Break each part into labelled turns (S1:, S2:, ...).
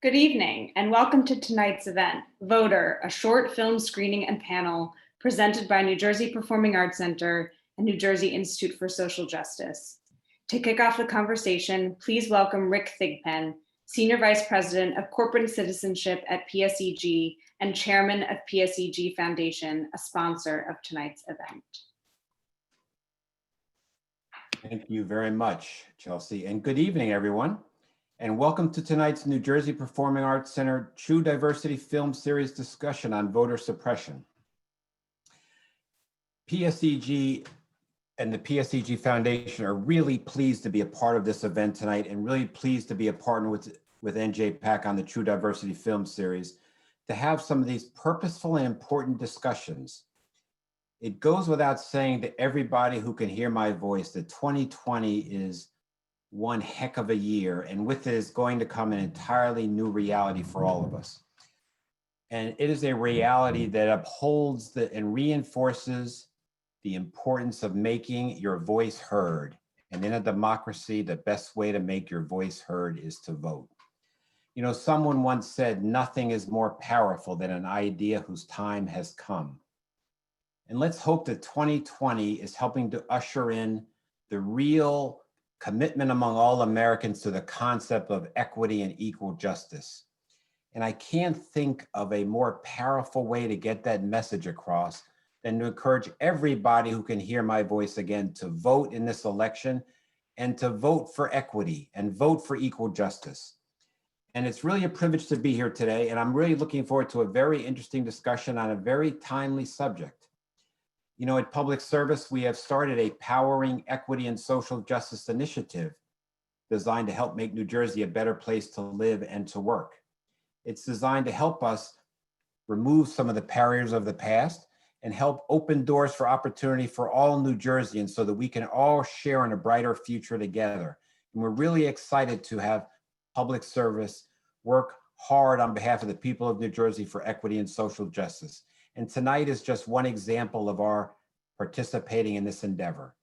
S1: Good evening, and welcome to tonight's event, Voter, a short film screening and panel presented by New Jersey Performing Arts Center and New Jersey Institute for Social Justice. To kick off the conversation, please welcome Rick Thigpen, Senior Vice President of Corporate Citizenship at PSEG and Chairman of PSEG Foundation, a sponsor of tonight's event.
S2: Thank you very much, Chelsea, and good evening, everyone. And welcome to tonight's New Jersey Performing Arts Center True Diversity Film Series discussion on voter suppression. PSEG and the PSEG Foundation are really pleased to be a part of this event tonight and really pleased to be a partner with NJPAC on the True Diversity Film Series to have some of these purposeful and important discussions. It goes without saying to everybody who can hear my voice that 2020 is one heck of a year, and with it is going to come an entirely new reality for all of us. And it is a reality that upholds and reinforces the importance of making your voice heard. And in a democracy, the best way to make your voice heard is to vote. You know, someone once said, nothing is more powerful than an idea whose time has come. And let's hope that 2020 is helping to usher in the real commitment among all Americans to the concept of equity and equal justice. And I can't think of a more powerful way to get that message across than to encourage everybody who can hear my voice again to vote in this election and to vote for equity and vote for equal justice. And it's really a privilege to be here today, and I'm really looking forward to a very interesting discussion on a very timely subject. You know, at Public Service, we have started a Powering Equity and Social Justice initiative designed to help make New Jersey a better place to live and to work. It's designed to help us remove some of the barriers of the past and help open doors for opportunity for all New Jerseyans so that we can all share in a brighter future together. And we're really excited to have Public Service work hard on behalf of the people of New Jersey for equity and social justice. And tonight is just one example of our participating in this endeavor.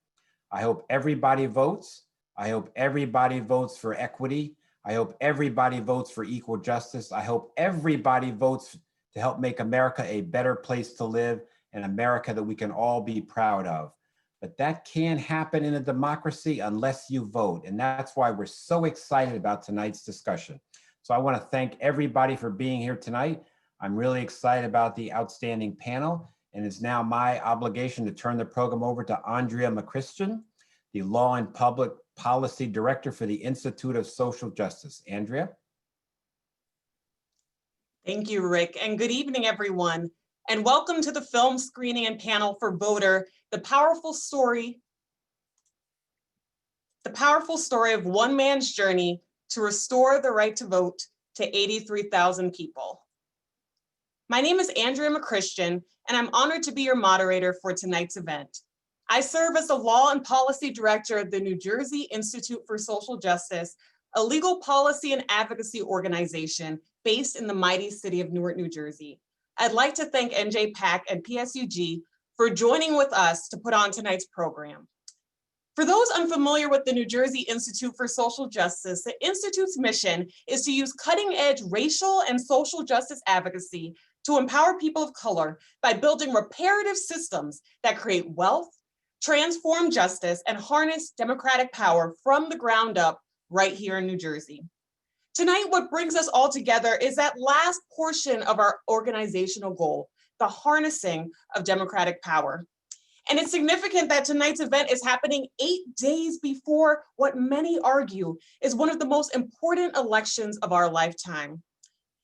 S2: I hope everybody votes. I hope everybody votes for equity. I hope everybody votes for equal justice. I hope everybody votes to help make America a better place to live and America that we can all be proud of. But that can't happen in a democracy unless you vote. And that's why we're so excited about tonight's discussion. So I want to thank everybody for being here tonight. I'm really excited about the outstanding panel, and it's now my obligation to turn the program over to Andrea McChristian, the Law and Public Policy Director for the Institute of Social Justice. Andrea?
S3: Thank you, Rick, and good evening, everyone. And welcome to the film screening and panel for Voter, the powerful story of one man's journey to restore the right to vote to 83,000 people. My name is Andrea McChristian, and I'm honored to be your moderator for tonight's event. I serve as the Law and Policy Director at the New Jersey Institute for Social Justice, a legal policy and advocacy organization based in the mighty city of Newark, New Jersey. I'd like to thank NJPAC and PSEG for joining with us to put on tonight's program. For those unfamiliar with the New Jersey Institute for Social Justice, the Institute's mission is to use cutting-edge racial and social justice advocacy to empower people of color by building reparative systems that create wealth, transform justice, and harness democratic power from the ground up right here in New Jersey. Tonight, what brings us all together is that last portion of our organizational goal, the harnessing of democratic power. And it's significant that tonight's event is happening 8 days before what many argue is one of the most important elections of our lifetime.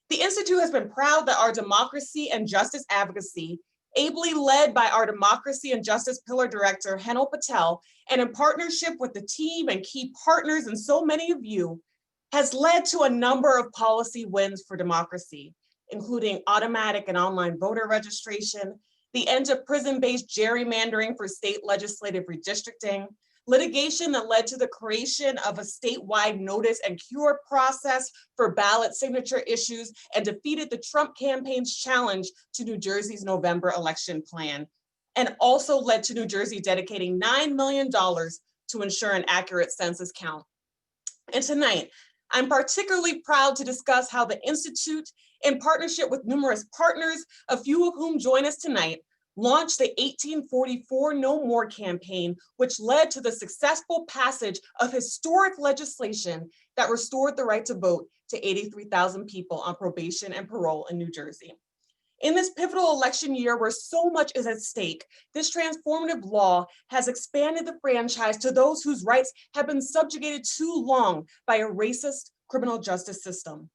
S3: The Institute has been proud that our democracy and justice advocacy, ably led by our Democracy and Justice Pillar Director, Henel Patel, and in partnership with the team and key partners and so many of you, has led to a number of policy wins for democracy, including automatic and online voter registration, the end of prison-based gerrymandering for state legislative redistricting, litigation that led to the creation of a statewide notice and cure process for ballot signature issues and defeated the Trump campaign's challenge to New Jersey's November election plan, and also led to New Jersey dedicating $9 million to ensure an accurate census count. And tonight, I'm particularly proud to discuss how the Institute, in partnership with numerous partners, a few of whom join us tonight, launched the 1844 No More campaign, which led to the successful passage of historic legislation that restored the right to vote to 83,000 people on probation and parole in New Jersey. In this pivotal election year where so much is at stake, this transformative law has expanded the franchise to those whose rights have been subjugated too long by a racist criminal justice system.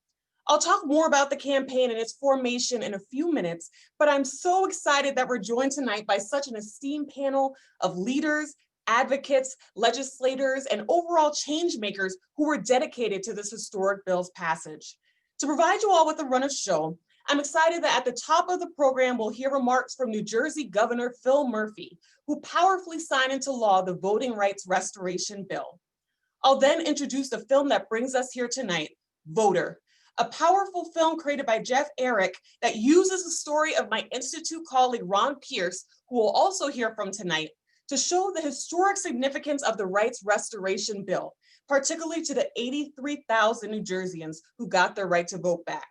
S3: I'll talk more about the campaign and its formation in a few minutes, but I'm so excited that we're joined tonight by such an esteemed panel of leaders, advocates, legislators, and overall change makers who were dedicated to this historic bill's passage. To provide you all with a run of show, I'm excited that at the top of the program, we'll hear remarks from New Jersey Governor Phil Murphy, who powerfully signed into law the Voting Rights Restoration Bill. I'll then introduce the film that brings us here tonight, Voter, a powerful film created by Jeff Eric that uses the story of my Institute colleague, Ron Pierce, who we'll also hear from tonight, to show the historic significance of the Rights Restoration Bill, particularly to the 83,000 New Jerseyans who got their right to vote back.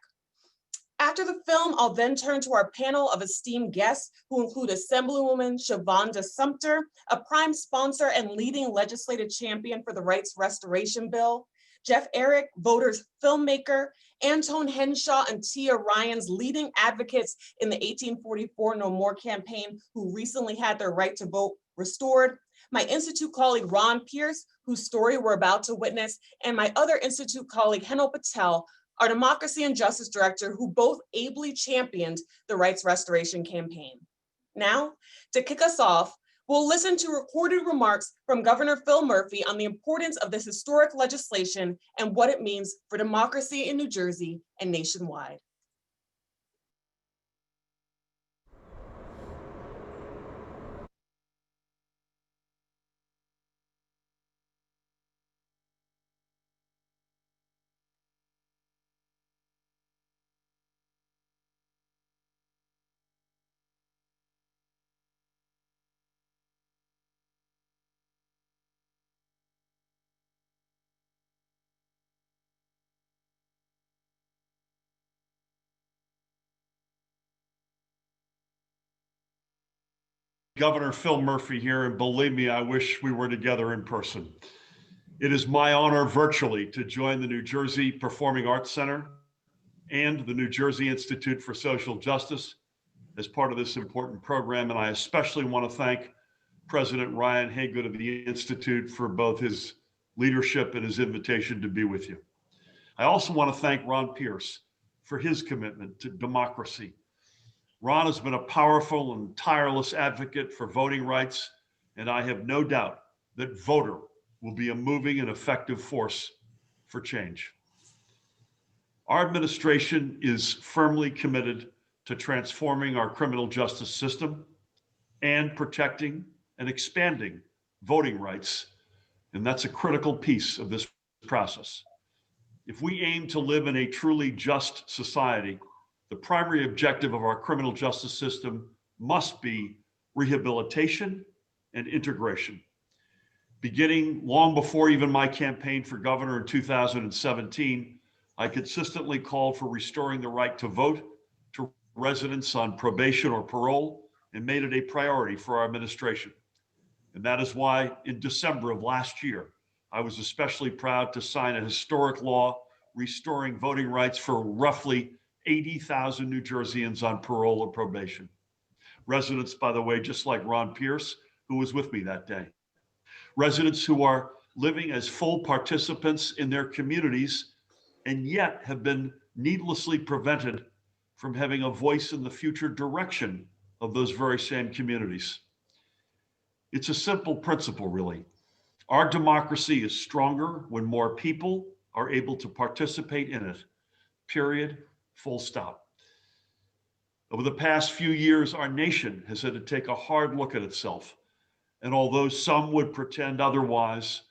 S3: After the film, I'll then turn to our panel of esteemed guests who include Assemblywoman Shavonda Sumter, a prime sponsor and leading legislative champion for the Rights Restoration Bill, Jeff Eric, Voter's filmmaker, Antone Henshaw and Tia Ryans, leading advocates in the 1844 No More campaign who recently had their right to vote restored, my Institute colleague Ron Pierce, whose story we're about to witness, and my other Institute colleague Henel Patel, our Democracy and Justice Director, who both ably championed the Rights Restoration campaign. Now, to kick us off, we'll listen to recorded remarks from Governor Phil Murphy on the importance of this historic legislation and what it means for democracy in New Jersey and nationwide.
S4: Governor Phil Murphy here, and believe me, I wish we were together in person. It is my honor virtually to join the New Jersey Performing Arts Center and the New Jersey Institute for Social Justice as part of this important program, and I especially want to thank President Ryan Haygood of the Institute for both his leadership and his invitation to be with you. I also want to thank Ron Pierce for his commitment to democracy. Ron has been a powerful and tireless advocate for voting rights, and I have no doubt that Voter will be a moving and effective force for change. Our administration is firmly committed to transforming our criminal justice system and protecting and expanding voting rights, and that's a critical piece of this process. If we aim to live in a truly just society, the primary objective of our criminal justice system must be rehabilitation and integration. Beginning long before even my campaign for governor in 2017, I consistently called for restoring the right to vote to residents on probation or parole and made it a priority for our administration. And that is why in December of last year, I was especially proud to sign a historic law restoring voting rights for roughly 80,000 New Jerseyans on parole or probation. Residents, by the way, just like Ron Pierce, who was with me that day. Residents who are living as full participants in their communities and yet have been needlessly prevented from having a voice in the future direction of those very same communities. It's a simple principle, really. Our democracy is stronger when more people are able to participate in it, period. Full stop. Over the past few years, our nation has had to take a hard look at itself. And although some would pretend otherwise,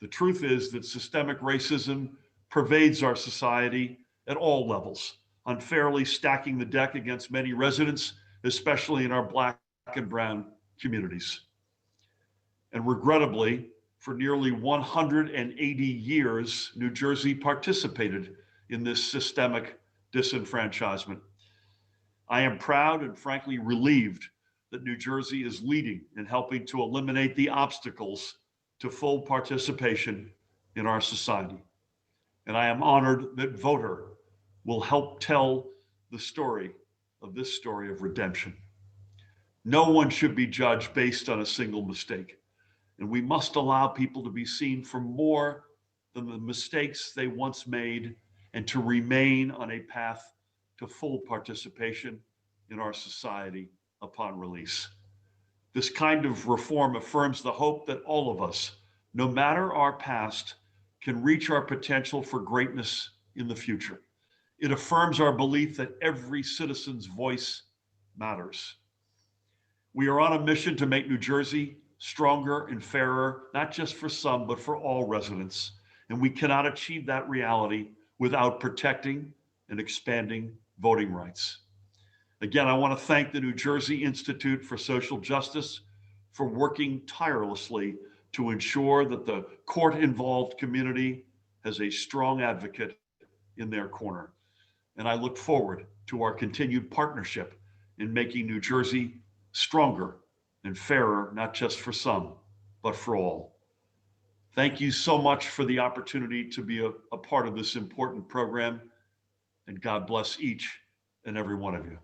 S4: the truth is that systemic racism pervades our society at all levels, unfairly stacking the deck against many residents, especially in our Black and brown communities. And regrettably, For nearly 180 years, New Jersey participated in this systemic disenfranchisement. I am proud and frankly relieved that New Jersey is leading in helping to eliminate the obstacles to full participation in our society. And I am honored that Voter will help tell the story of redemption. No one should be judged based on a single mistake, and we must allow people to be seen for more than the mistakes they once made and to remain on a path to full participation in our society upon release. This kind of reform affirms the hope that all of us, no matter our past, can reach our potential for greatness in the future. It affirms our belief that every citizen's voice matters. We are on a mission to make New Jersey stronger and fairer, not just for some, but for all residents. And we cannot achieve that reality without protecting and expanding voting rights. Again, I want to thank the New Jersey Institute for Social Justice for working tirelessly to ensure that the court-involved community has a strong advocate in their corner. And I look forward to our continued partnership in making New Jersey stronger and fairer, not just for some, but for all. Thank you so much for the opportunity to be a part of this important program, and God bless each and every one of you.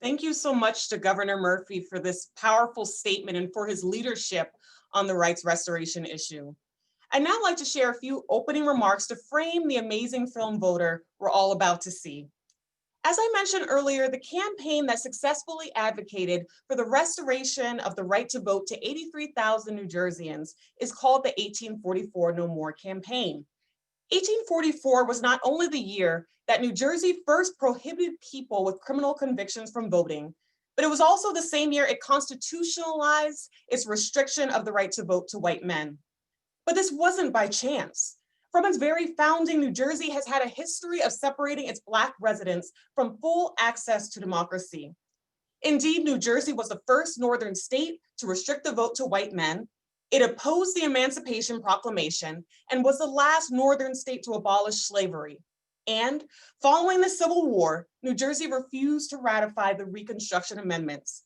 S3: Thank you so much to Governor Murphy for this powerful statement and for his leadership on the rights restoration issue. I'd now like to share a few opening remarks to frame the amazing film Voter we're all about to see. As I mentioned earlier, the campaign that successfully advocated for the restoration of the right to vote to 83,000 New Jerseyans is called the 1844 No More campaign. 1844 was not only the year that New Jersey first prohibited people with criminal convictions from voting, but it was also the same year it constitutionalized its restriction of the right to vote to white men. But this wasn't by chance. From its very founding, New Jersey has had a history of separating its Black residents from full access to democracy. Indeed, New Jersey was the first northern state to restrict the vote to white men. It opposed the Emancipation Proclamation and was the last northern state to abolish slavery. And following the Civil War, New Jersey refused to ratify the Reconstruction Amendments.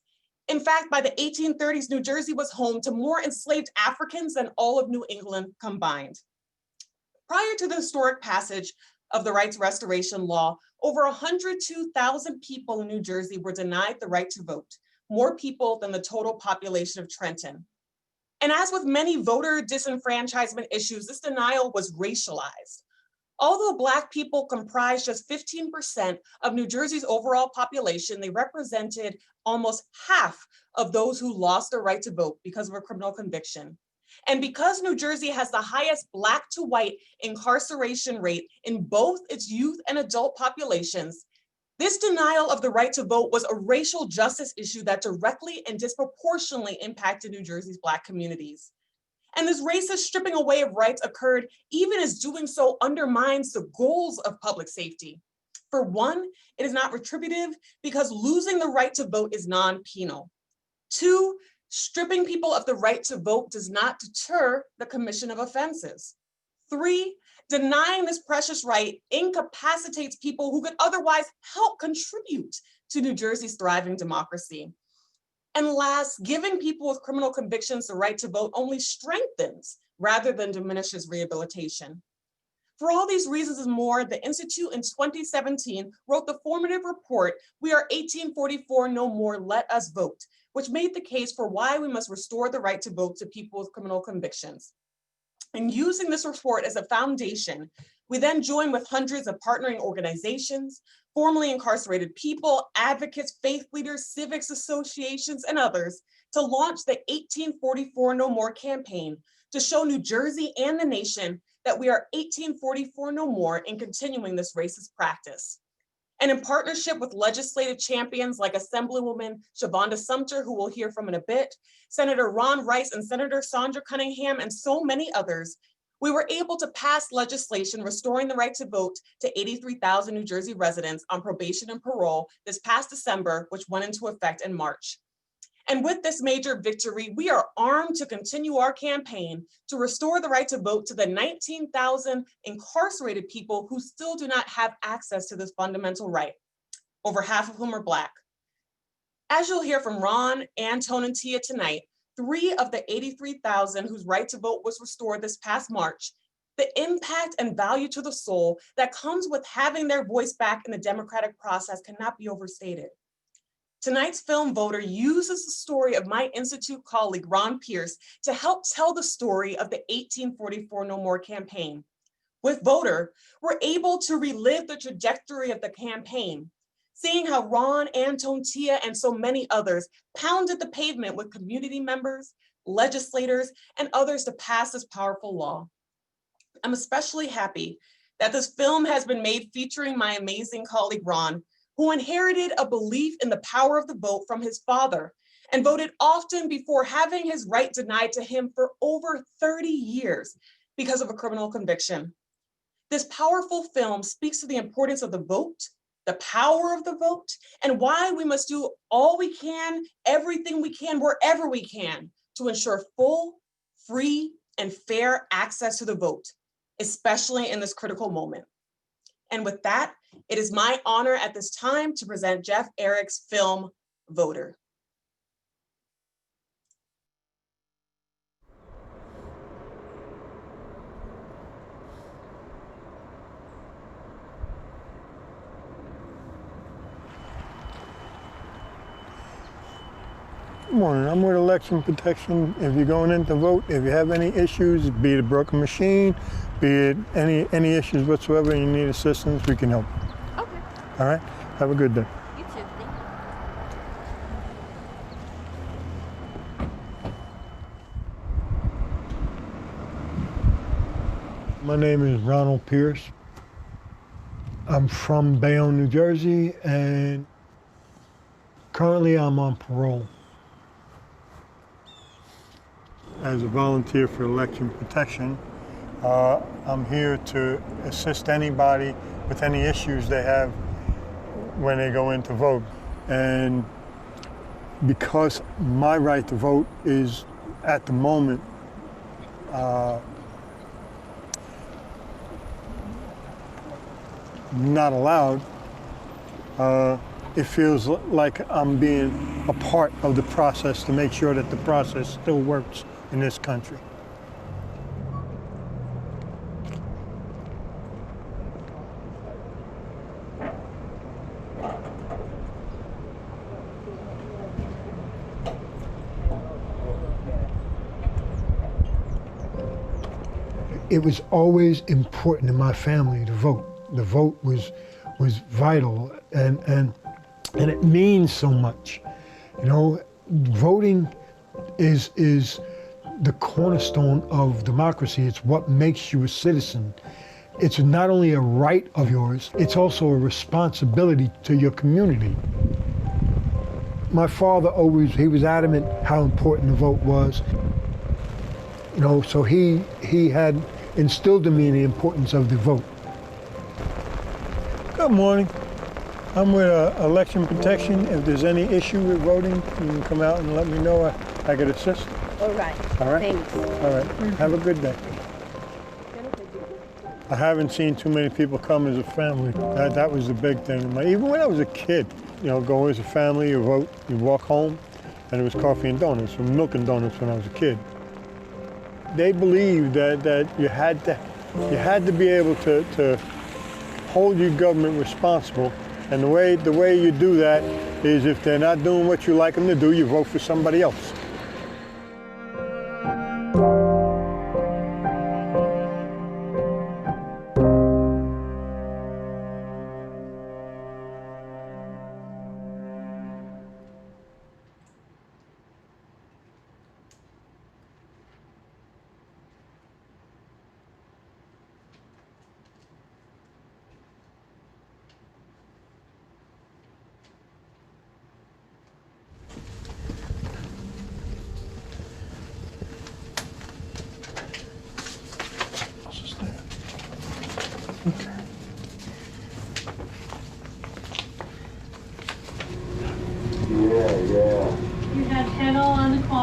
S3: In fact, by the 1830s, New Jersey was home to more enslaved Africans than all of New England combined. Prior to the historic passage of the Rights Restoration Law, over 102,000 people in New Jersey were denied the right to vote, more people than the total population of Trenton. And as with many voter disenfranchisement issues, this denial was racialized. Although Black people comprised just 15% of New Jersey's overall population, they represented almost half of those who lost their right to vote because of a criminal conviction. And because New Jersey has the highest Black to white incarceration rate in both its youth and adult populations, this denial of the right to vote was a racial justice issue that directly and disproportionately impacted New Jersey's Black communities. And this racist stripping away of rights occurred even as doing so undermines the goals of public safety. For one, it is not retributive because losing the right to vote is non-penal. Two, stripping people of the right to vote does not deter the commission of offenses. Three, denying this precious right incapacitates people who could otherwise help contribute to New Jersey's thriving democracy. And last, giving people with criminal convictions the right to vote only strengthens rather than diminishes rehabilitation. For all these reasons and more, the Institute in 2017 wrote the formative report, We Are 1844 No More, Let Us Vote, which made the case for why we must restore the right to vote to people with criminal convictions. And using this report as a foundation, we then joined with hundreds of partnering organizations, formerly incarcerated people, advocates, faith leaders, civics associations, and others to launch the 1844 No More campaign to show New Jersey and the nation that we are 1844 no more in continuing this racist practice. And in partnership with legislative champions like Assemblywoman Shavonda Sumter, who we'll hear from in a bit, Senator Ron Rice and Senator Sandra Cunningham, and so many others, we were able to pass legislation restoring the right to vote to 83,000 New Jersey residents on probation and parole this past December, which went into effect in March. And with this major victory, we are armed to continue our campaign to restore the right to vote to the 19,000 incarcerated people who still do not have access to this fundamental right, over half of whom are Black. As you'll hear from Ron, Antone, and Tia tonight, 3 of the 83,000 whose right to vote was restored this past March, the impact and value to the soul that comes with having their voice back in the democratic process cannot be overstated. Tonight's film Voter uses the story of my Institute colleague, Ron Pierce, to help tell the story of the 1844 No More campaign. With Voter, we're able to relive the trajectory of the campaign, seeing how Ron, Antone, Tia, and so many others pounded the pavement with community members, legislators, and others to pass this powerful law. I'm especially happy that this film has been made featuring my amazing colleague, Ron, who inherited a belief in the power of the vote from his father and voted often before having his right denied to him for over 30 years because of a criminal conviction. This powerful film speaks to the importance of the vote, the power of the vote, and why we must do all we can, everything we can, wherever we can, to ensure full, free, and fair access to the vote, especially in this critical moment. And with that, it is my honor at this time to present Jeff Erick's film, Voter.
S5: Good morning, I'm with Election Protection. If you're going in to vote, if you have any issues, be it a broken machine, be it any issues whatsoever, and you need assistance, we can help.
S6: Okay.
S5: All right? Have a good day.
S6: You too. Thank you.
S5: My name is Ronald Pierce. I'm from Bayonne, New Jersey, and currently I'm on parole as a volunteer for Election Protection. I'm here to assist anybody with any issues they have when they go in to vote. And because my right to vote is at the moment not allowed, it feels like I'm being a part of the process to make sure that the process still works in this country. It was always important in my family to vote. The vote was vital, and it means so much. You know, voting is the cornerstone of democracy. It's what makes you a citizen. It's not only a right of yours, it's also a responsibility to your community. My father he was adamant how important the vote was. You know, so he had instilled in me the importance of the vote. Good morning. I'm with Election Protection. If there's any issue with voting, you can come out and let me know. I could assist.
S6: All right.
S5: All right?
S6: Thanks.
S5: All right. Have a good day. I haven't seen too many people come as a family. That was the big thing. Even when I was a kid, you know, go as a family, you vote, you walk home, and it was coffee and donuts, or milk and donuts when I was a kid. They believed that you had to be able to hold your government responsible, and the way you do that is if they're not doing what you like them to do, you vote for somebody else.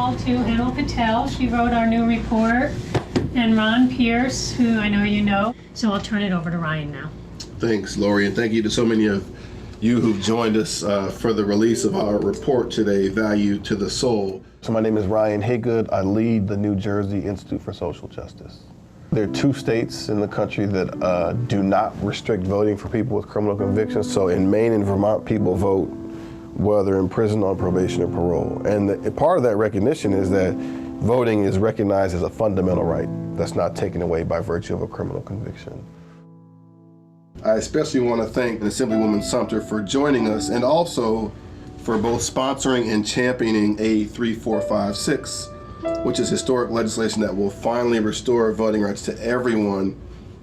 S6: call to Hannah Patel. She wrote our new report, and Ron Pierce, who I know you know. So I'll turn it over to Ryan now.
S7: Thanks, Lori, and thank you to so many of you who've joined us for the release of our report today, Value to the Soul.
S8: So my name is Ryan Haygood. I lead the New Jersey Institute for Social Justice. There are 2 states in the country that do not restrict voting for people with criminal convictions. So in Maine and Vermont, people vote whether in prison, on probation, or parole. And part of that recognition is that voting is recognized as a fundamental right that's not taken away by virtue of a criminal conviction.
S7: I especially want to thank Assemblywoman Sumter for joining us, and also for both sponsoring and championing A3456, which is historic legislation that will finally restore voting rights to everyone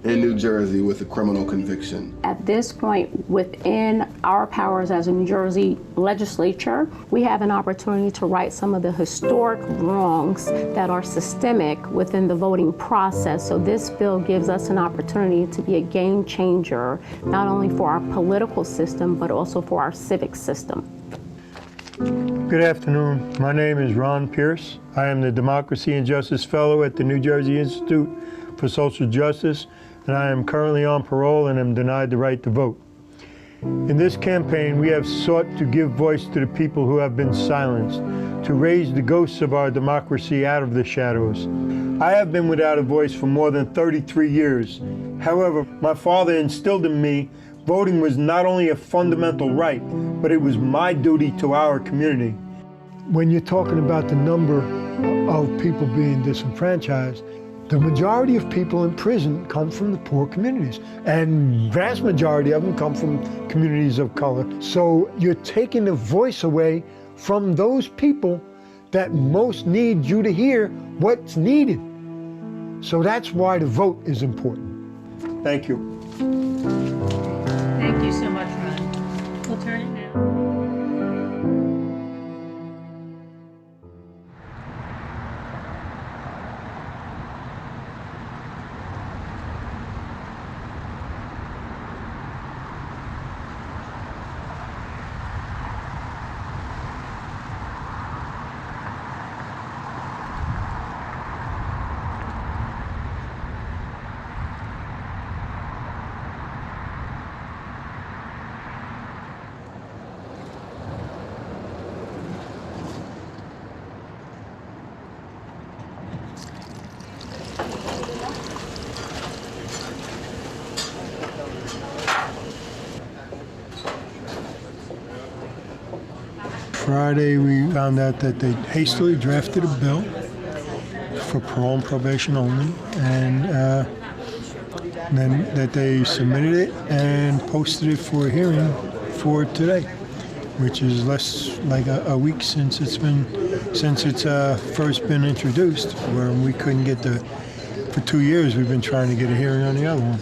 S7: in New Jersey with a criminal conviction.
S9: At this point, within our powers as a New Jersey legislature, we have an opportunity to right some of the historic wrongs that are systemic within the voting process. So this bill gives us an opportunity to be a game changer, not only for our political system, but also for our civic system.
S5: Good afternoon. My name is Ron Pierce. I am the Democracy and Justice Fellow at the New Jersey Institute for Social Justice, and I am currently on parole and am denied the right to vote. In this campaign, we have sought to give voice to the people who have been silenced, to raise the ghosts of our democracy out of the shadows. I have been without a voice for more than 33 years. However, my father instilled in me voting was not only a fundamental right, but it was my duty to our community. When you're talking about the number of people being disenfranchised, the majority of people in prison come from the poor communities, and vast majority of them come from communities of color. So you're taking the voice away from those people that most need you to hear what's needed. So that's why the vote is important. Thank you.
S6: Thank you so much, Ron. We'll turn it now.
S5: Friday, we found out that they hastily drafted a bill for parole and probation only, and then that they submitted it and posted it for a hearing for today, which is less like a week since it's first been introduced, where we couldn't get for 2 years we've been trying to get a hearing on the other one.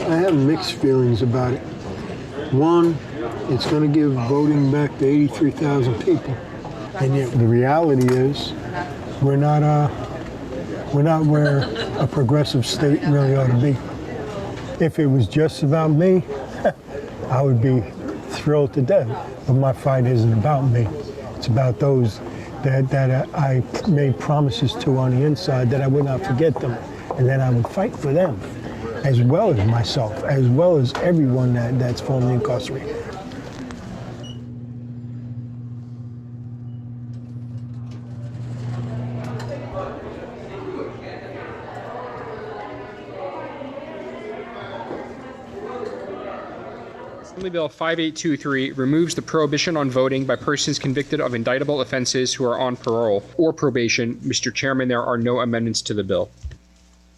S5: I have mixed feelings about it. One, it's going to give voting back to 83,000 people, and yet the reality is we're not where a progressive state really ought to be. If it was just about me, I would be thrilled to death. But my fight isn't about me. It's about those that I made promises to on the inside that I would not forget them, and then I would fight for them, as well as myself, as well as everyone that's formerly incarcerated.
S10: Assembly Bill 5823 removes the prohibition on voting by persons convicted of indictable offenses who are on parole or probation. Mr. Chairman, there are no amendments to the bill.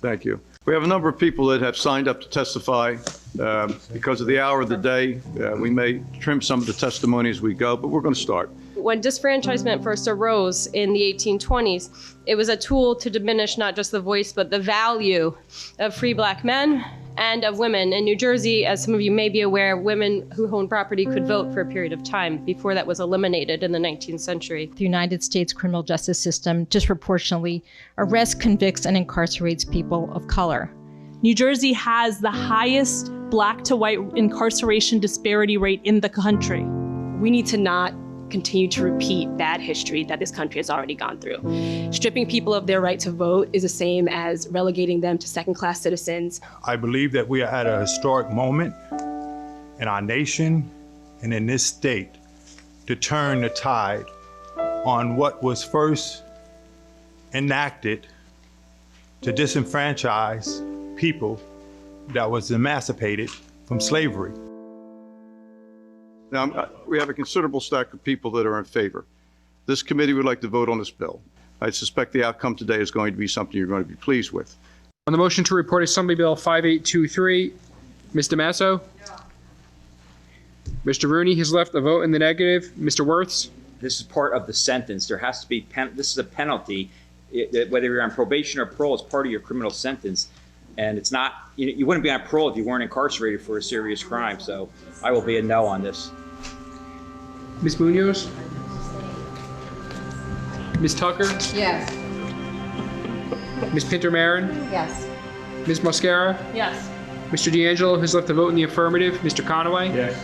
S11: Thank you. We have a number of people that have signed up to testify. Because of the hour of the day, we may trim some of the testimony as we go, but we're going to start.
S12: When disfranchisement first arose in the 1820s, it was a tool to diminish not just the voice, but the value of free Black men and of women. In New Jersey, as some of you may be aware, women who owned property could vote for a period of time before that was eliminated in the 19th century.
S13: The United States criminal justice system disproportionately arrests, convicts, and incarcerates people of color.
S14: New Jersey has the highest Black to white incarceration disparity rate in the country.
S3: We need to not
S12: continue to repeat bad history that this country has already gone through. Stripping people of their right to vote is the same as relegating them to second-class citizens.
S15: I believe that we are at a historic moment in our nation and in this state to turn the tide on what was first enacted to disenfranchise people that was emancipated from slavery.
S11: Now, we have a considerable stack of people that are in favor. This committee would like to vote on this bill. I suspect the outcome today is going to be something you're going to be pleased with.
S10: On the motion to report Assembly Bill 5823, Ms. DeMasso? Mr. Rooney has left a vote in the negative. Mr. Wirths?
S16: This is part of the sentence. There has to be, this is a penalty. Whether you're on probation or parole, it's part of your criminal sentence. And it's not, you wouldn't be on parole if you weren't incarcerated for a serious crime. So I will be a no on this.
S10: Ms. Munoz? Ms. Tucker?
S17: Yes.
S10: Ms. Pinter-Marin?
S17: Yes.
S10: Ms. Mosquera?
S17: Yes.
S10: Mr. D'Angelo has left a vote in the affirmative. Mr. Conaway?
S15: Yes.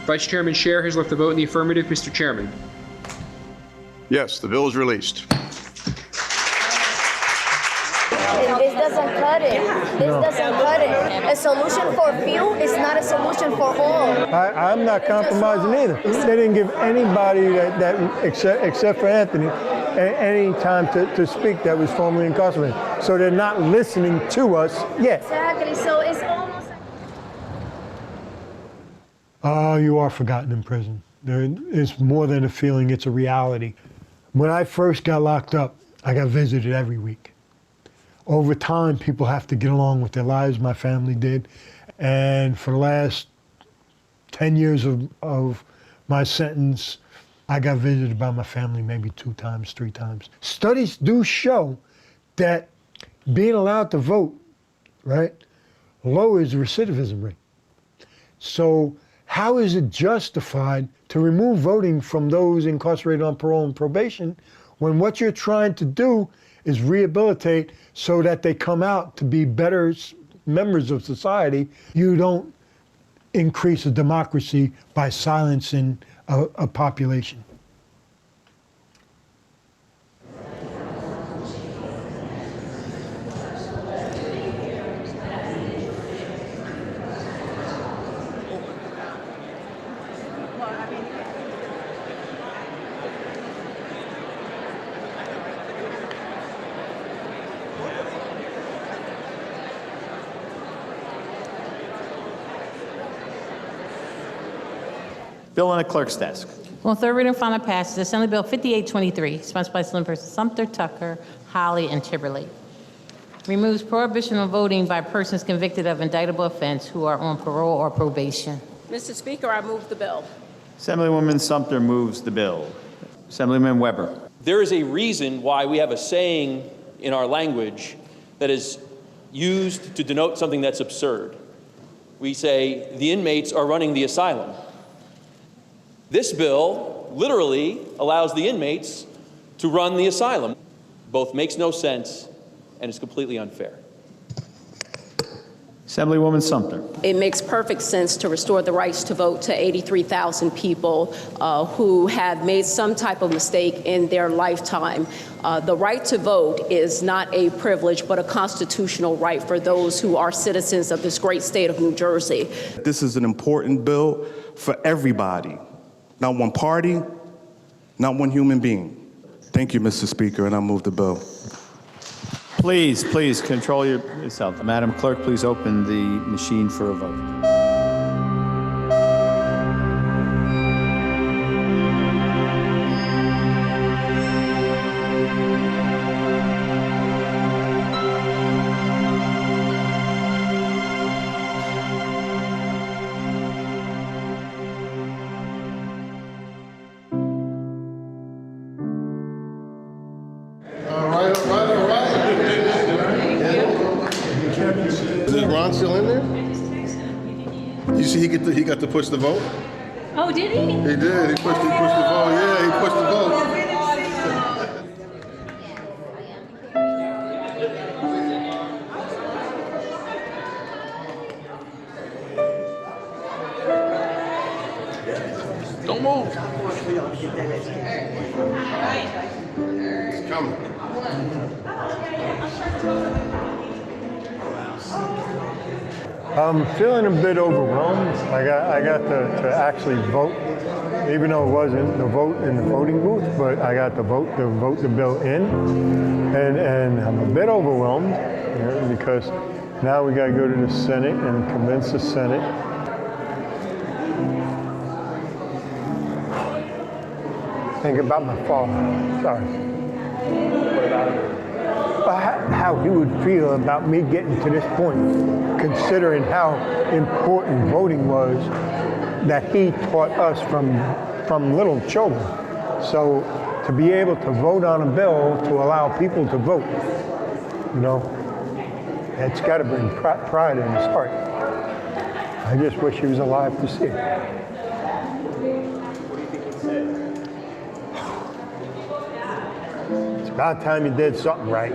S10: Vice Chairman Scher has left a vote in the affirmative. Mr. Chairman?
S11: Yes, the bill is released.
S18: And this doesn't cut it. This doesn't cut it. A solution for few is not a solution for all.
S5: I'm not compromising either. They didn't give anybody that except for Anthony, any time to speak that was formerly incarcerated. So they're not listening to us yet.
S18: Exactly. So it's almost.
S5: Oh, you are forgotten in prison. It's more than a feeling, it's a reality. When I first got locked up, I got visited every week. Over time, people have to get along with their lives. My family did. And for the last 10 years of my sentence, I got visited by my family maybe 2 times, 3 times. Studies do show that being allowed to vote, right, lowers the recidivism rate. So how is it justified to remove voting from those incarcerated on parole and probation when what you're trying to do is rehabilitate so that they come out to be better members of society? You don't increase a democracy by silencing a population.
S19: Bill on the clerk's desk.
S17: On third reading and final passage, Assembly Bill 5823, sponsored by Senator Sumter, Tucker, Holly, and Timberlake. Removes prohibition on voting by persons convicted of indictable offense who are on parole or probation.
S9: Mr. Speaker, I move the bill.
S19: Assemblywoman Sumter moves the bill. Assemblyman Weber.
S20: There is a reason why we have a saying in our language that is used to denote something that's absurd. We say, the inmates are running the asylum. This bill literally allows the inmates to run the asylum. Both makes no sense and is completely unfair.
S19: Assemblywoman Sumter.
S9: It makes perfect sense to restore the rights to vote to 83,000 people who have made some type of mistake in their lifetime. The right to vote is not a privilege, but a constitutional right for those who are citizens of this great state of New Jersey.
S21: This is an important bill for everybody. Not one party, not one human being. Thank you, Mr. Speaker, and I move the bill.
S19: Please control yourself. Madam Clerk, please open the machine for a vote.
S7: Still in there? You see he got to push the vote?
S17: Oh, did he?
S7: He did. He pushed the vote. Yeah, he pushed the vote.
S21: Don't move.
S7: coming.
S5: I'm feeling a bit overwhelmed. I got to actually vote, even though it wasn't the vote in the voting booth, but I got to vote the bill in. And I'm a bit overwhelmed, because now we got to go to the Senate and convince the Senate. Think about my father. Sorry. How he would feel about me getting to this point, considering how important voting was that he taught us from little children. So to be able to vote on a bill to allow people to vote, it's got to bring pride in his heart. I just wish he was alive to see it.
S20: What do you think he'd say?
S5: It's about time you did something right.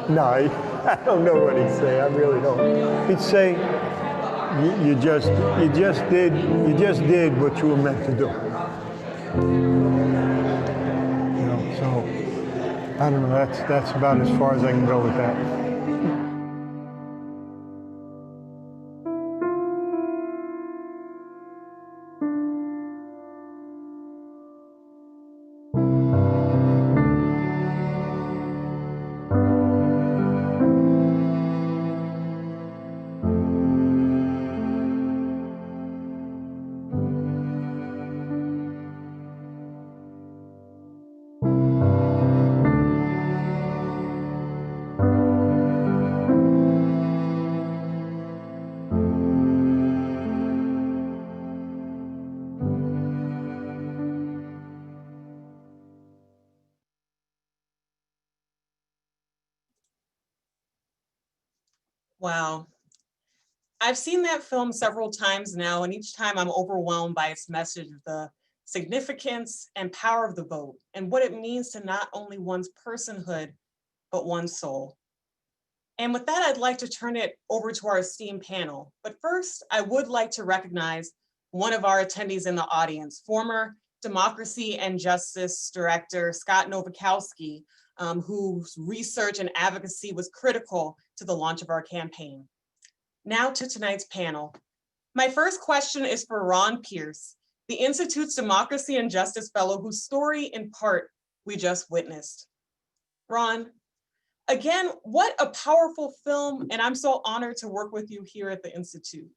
S5: No, I don't know what he'd say. I really don't. He'd say, you just did what you were meant to do. So I don't know. That's about as far as I can go with that.
S3: Wow. I've seen that film several times now, and each time I'm overwhelmed by its message of the significance and power of the vote and what it means to not only one's personhood, but one's soul. And with that, I'd like to turn it over to our esteemed panel. But first, I would like to recognize one of our attendees in the audience, former Democracy and Justice Director Scott Nowakowski, whose research and advocacy was critical to the launch of our campaign. Now to tonight's panel. My first question is for Ron Pierce, the Institute's Democracy and Justice Fellow, whose story in part we just witnessed. Ron, again, what a powerful film, and I'm so honored to work with you here at the Institute.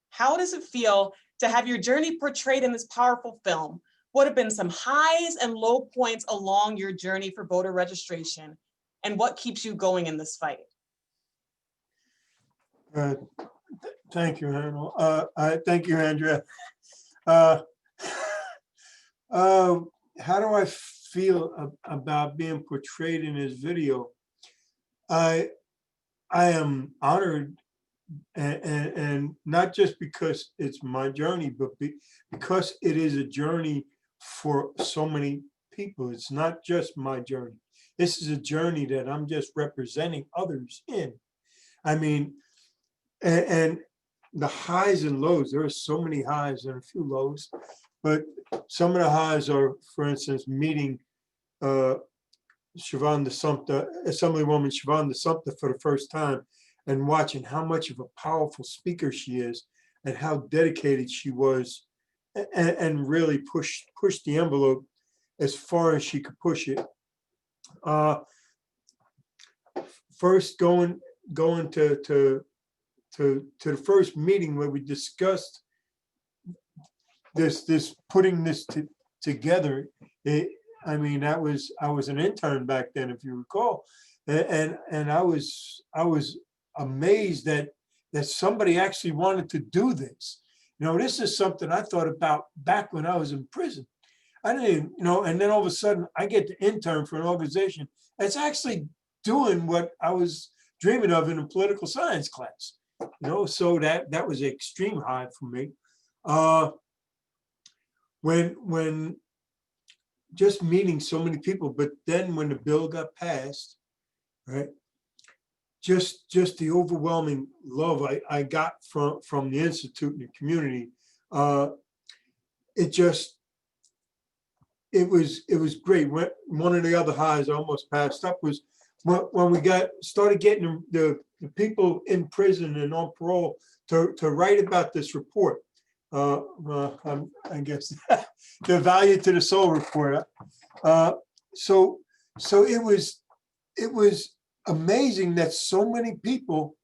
S3: How does it feel to have your journey portrayed in this powerful film? What have been some highs and low points along your journey for voter registration? And what keeps you going in this fight?
S5: Thank you, Hannah. Thank you, Andrea. How do I feel about being portrayed in this video? I am honored, and not just because it's my journey, but because it is a journey for so many people. It's not just my journey. This is a journey that I'm just representing others in. I mean, and the highs and lows, there are so many highs and a few lows, but some of the highs are, for instance, meeting Siobhan DeSumpta, Assemblywoman Siobhan DeSumpta for the first time, and watching how much of a powerful speaker she is and how dedicated she was, and really push the envelope as far as she could push it. First going to the first meeting where we discussed this putting this together. I mean, I was an intern back then, if you recall, and I was amazed that somebody actually wanted to do this. This is something I thought about back when I was in prison. I didn't, and then all of a sudden I get to intern for an organization that's actually doing what I was dreaming of in a political science class. So that was an extreme high for me. When just meeting so many people, but then when the bill got passed, right? Just the overwhelming love I got from the Institute and the community. it was great. One of the other highs I almost passed up was when we started getting the people in prison and on parole to write about this report. I guess the value to the soul report. So it was amazing that so many people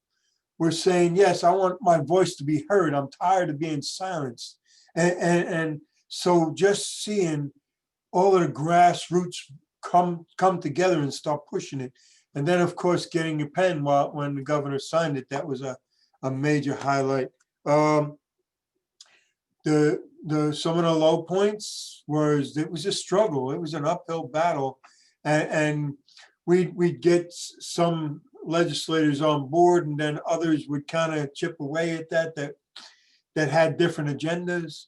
S5: were saying, yes, I want my voice to be heard. I'm tired of being silenced. And so just seeing all of the grassroots come together and start pushing it. And then, of course, getting a pen when the governor signed it, that was a major highlight. Some of the low points it was a struggle. It was an uphill battle. And we'd get some legislators on board, and then others would kind of chip away at that had different agendas.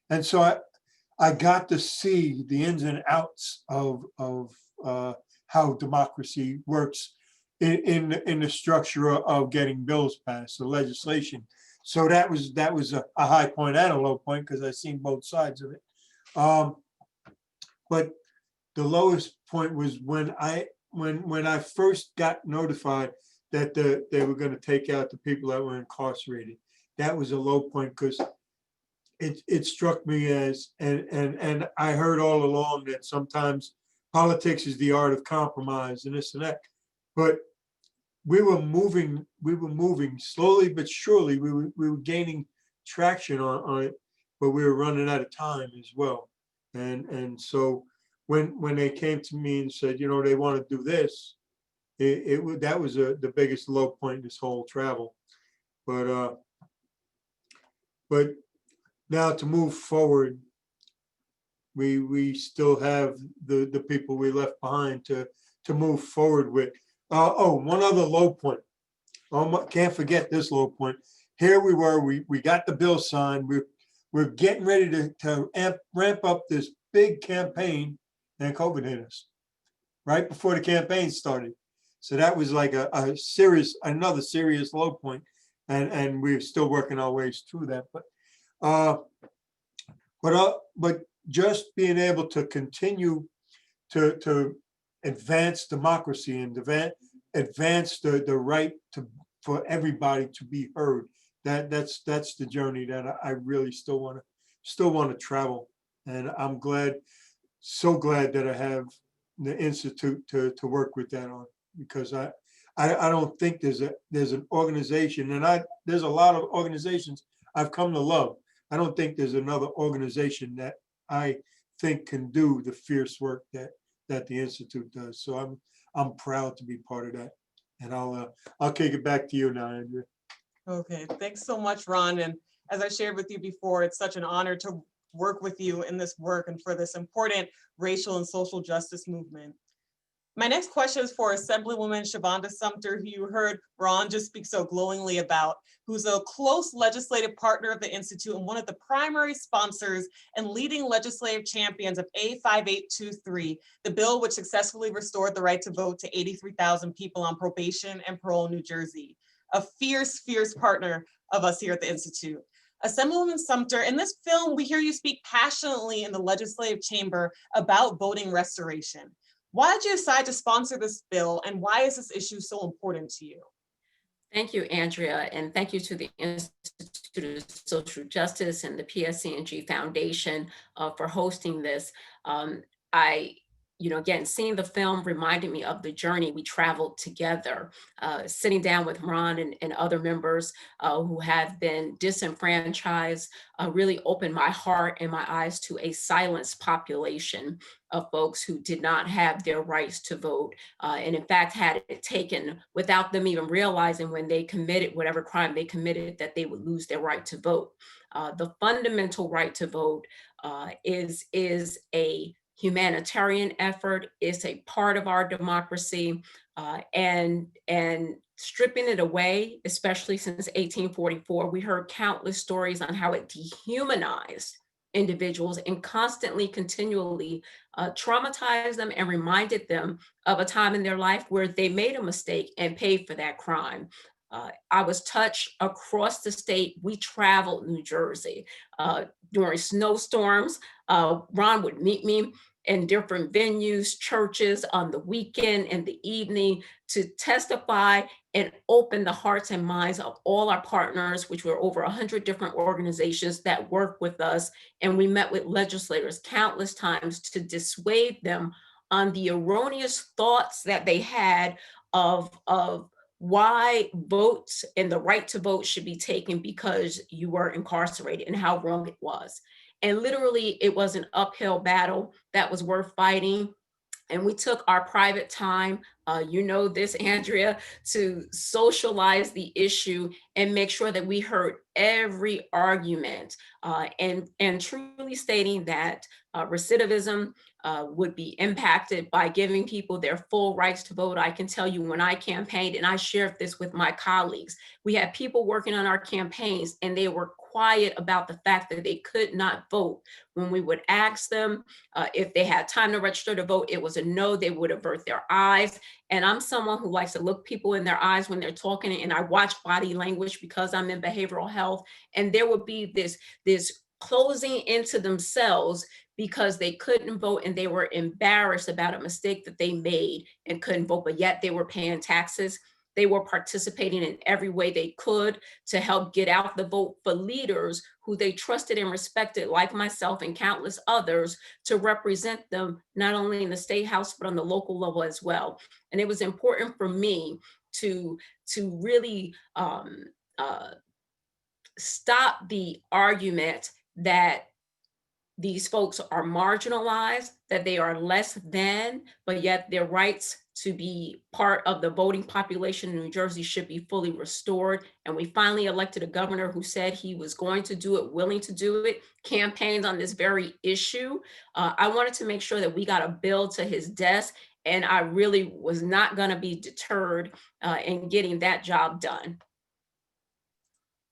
S5: And so I got to see the ins and outs of how democracy works in the structure of getting bills passed, the legislation. So that was a high point and a low point because I've seen both sides of it. But the lowest point was when I first got notified that they were going to take out the people that were incarcerated. That was a low point because it struck me as, and I heard all along that sometimes politics is the art of compromise and this and that, but we were moving slowly but surely. We were gaining traction on it, but we were running out of time as well. And so when they came to me and said, they want to do this, that was the biggest low point in this whole travel. But now to move forward, we still have the people we left behind to move forward with. One other low point. Can't forget this low point. Here we were, we got the bill signed. We're getting ready to ramp up this big campaign, and COVID hit us right before the campaign started. So that was like another serious low point, and we're still working our ways through that. But just being able to continue to advance democracy and advance the right for everybody to be heard. That's the journey that I really still want to travel, and I'm so glad that I have the Institute to work with that on, because I don't think there's an organization, and there's a lot of organizations I've come to love. I don't think there's another organization that I think can do the fierce work that the Institute does. So I'm proud to be part of that, and I'll kick it back to you now, Andrea.
S3: Okay, thanks so much, Ron. And as I shared with you before, it's such an honor to work with you in this work and for this important racial and social justice movement. My next question is for Assemblywoman Shavonda Sumter, who you heard Ron just speak so glowingly about, who's a close legislative partner of the Institute and one of the primary sponsors and leading legislative champions of A5823, the bill which successfully restored the right to vote to 83,000 people on probation and parole in New Jersey. A fierce, fierce partner of us here at the Institute. Assemblywoman Sumter, in this film, we hear you speak passionately in the legislative chamber about voting restoration. Why did you decide to sponsor this bill, and why is this issue so important to you?
S1: Thank you, Andrea, and thank you to the Institute of Social Justice and the PSCNG Foundation for hosting this. Again, seeing the film reminded me of the journey we traveled together, sitting down with Ron and other members who have been disenfranchised, really opened my heart and my eyes to a silenced population of folks who did not have their rights to vote, and in fact had it taken without them even realizing when they committed whatever crime they committed that they would lose their right to vote. The fundamental right to vote is a humanitarian effort, is a part of our democracy, and stripping it away, especially since 1844, we heard countless stories on how it dehumanized individuals and constantly, continually traumatized them and reminded them of a time in their life where they made a mistake and paid for that crime. I was touched across the state. We traveled New Jersey during snowstorms. Ron would meet me in different venues, churches, on the weekend and the evening to testify and open the hearts and minds of all our partners, which were over 100 different organizations that work with us. And we met with legislators countless times to dissuade them on the erroneous thoughts that they had of why votes and the right to vote should be taken because you were incarcerated and how wrong it was. And literally, it was an uphill battle that was worth fighting. And we took our private time, you know this, Andrea, to socialize the issue and make sure that we heard every argument and truly stating that recidivism would be impacted by giving people their full rights to vote. I can tell you when I campaigned, and I shared this with my colleagues, we had people working on our campaigns and they were quiet about the fact that they could not vote. When we would ask them if they had time to register to vote, it was a no. They would avert their eyes. And I'm someone who likes to look people in their eyes when they're talking, and I watch body language because I'm in behavioral health. And there would be this closing into themselves because they couldn't vote and they were embarrassed about a mistake that they made and couldn't vote, but yet they were paying taxes. They were participating in every way they could to help get out the vote for leaders who they trusted and respected, like myself and countless others, to represent them not only in the state house, but on the local level as well. And it was important for me to really stop the argument that these folks are marginalized, that they are less than, but yet their rights to be part of the voting population in New Jersey should be fully restored. And we finally elected a governor who said he was going to do it, willing to do it, campaigned on this very issue. I wanted to make sure that we got a bill to his desk, and I really was not going to be deterred in getting that job done.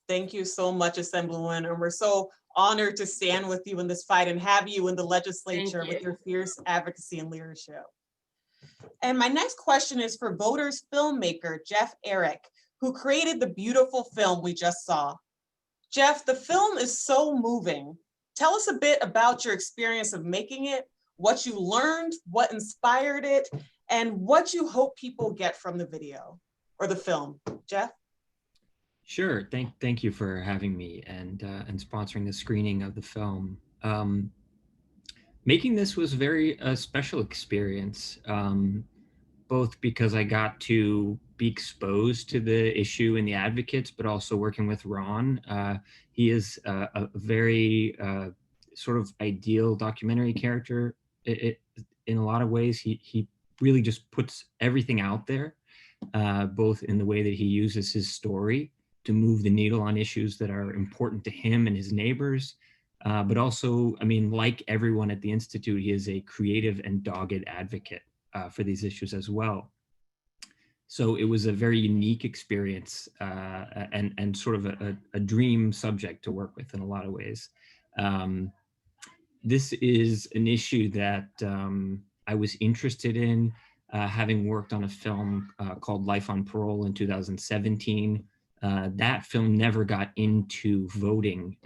S3: Thank you so much, Assemblywoman, and we're so honored to stand with you in this fight and have you in the legislature with your fierce advocacy and leadership. And my next question is for Voters filmmaker, Jeff Eric, who created the beautiful film we just saw. Jeff, the film is so moving. Tell us a bit about your experience of making it, what you learned, what inspired it, and what you hope people get from the video or the film. Jeff?
S2: Sure. Thank you for having me and sponsoring the screening of the film. Making this was a special experience, both because I got to be exposed to the issue and the advocates, but also working with Ron. He is a very sort of ideal documentary character. In a lot of ways, he really just puts everything out there, both in the way that he uses his story to move the needle on issues that are important to him and his neighbors. But also, I mean, like everyone at the Institute, he is a creative and dogged advocate for these issues as well. So it was a very unique experience and sort of a dream subject to work with in a lot of ways. This is an issue that I was interested in, having worked on a film called Life on Parole in 2017. That film never got into voting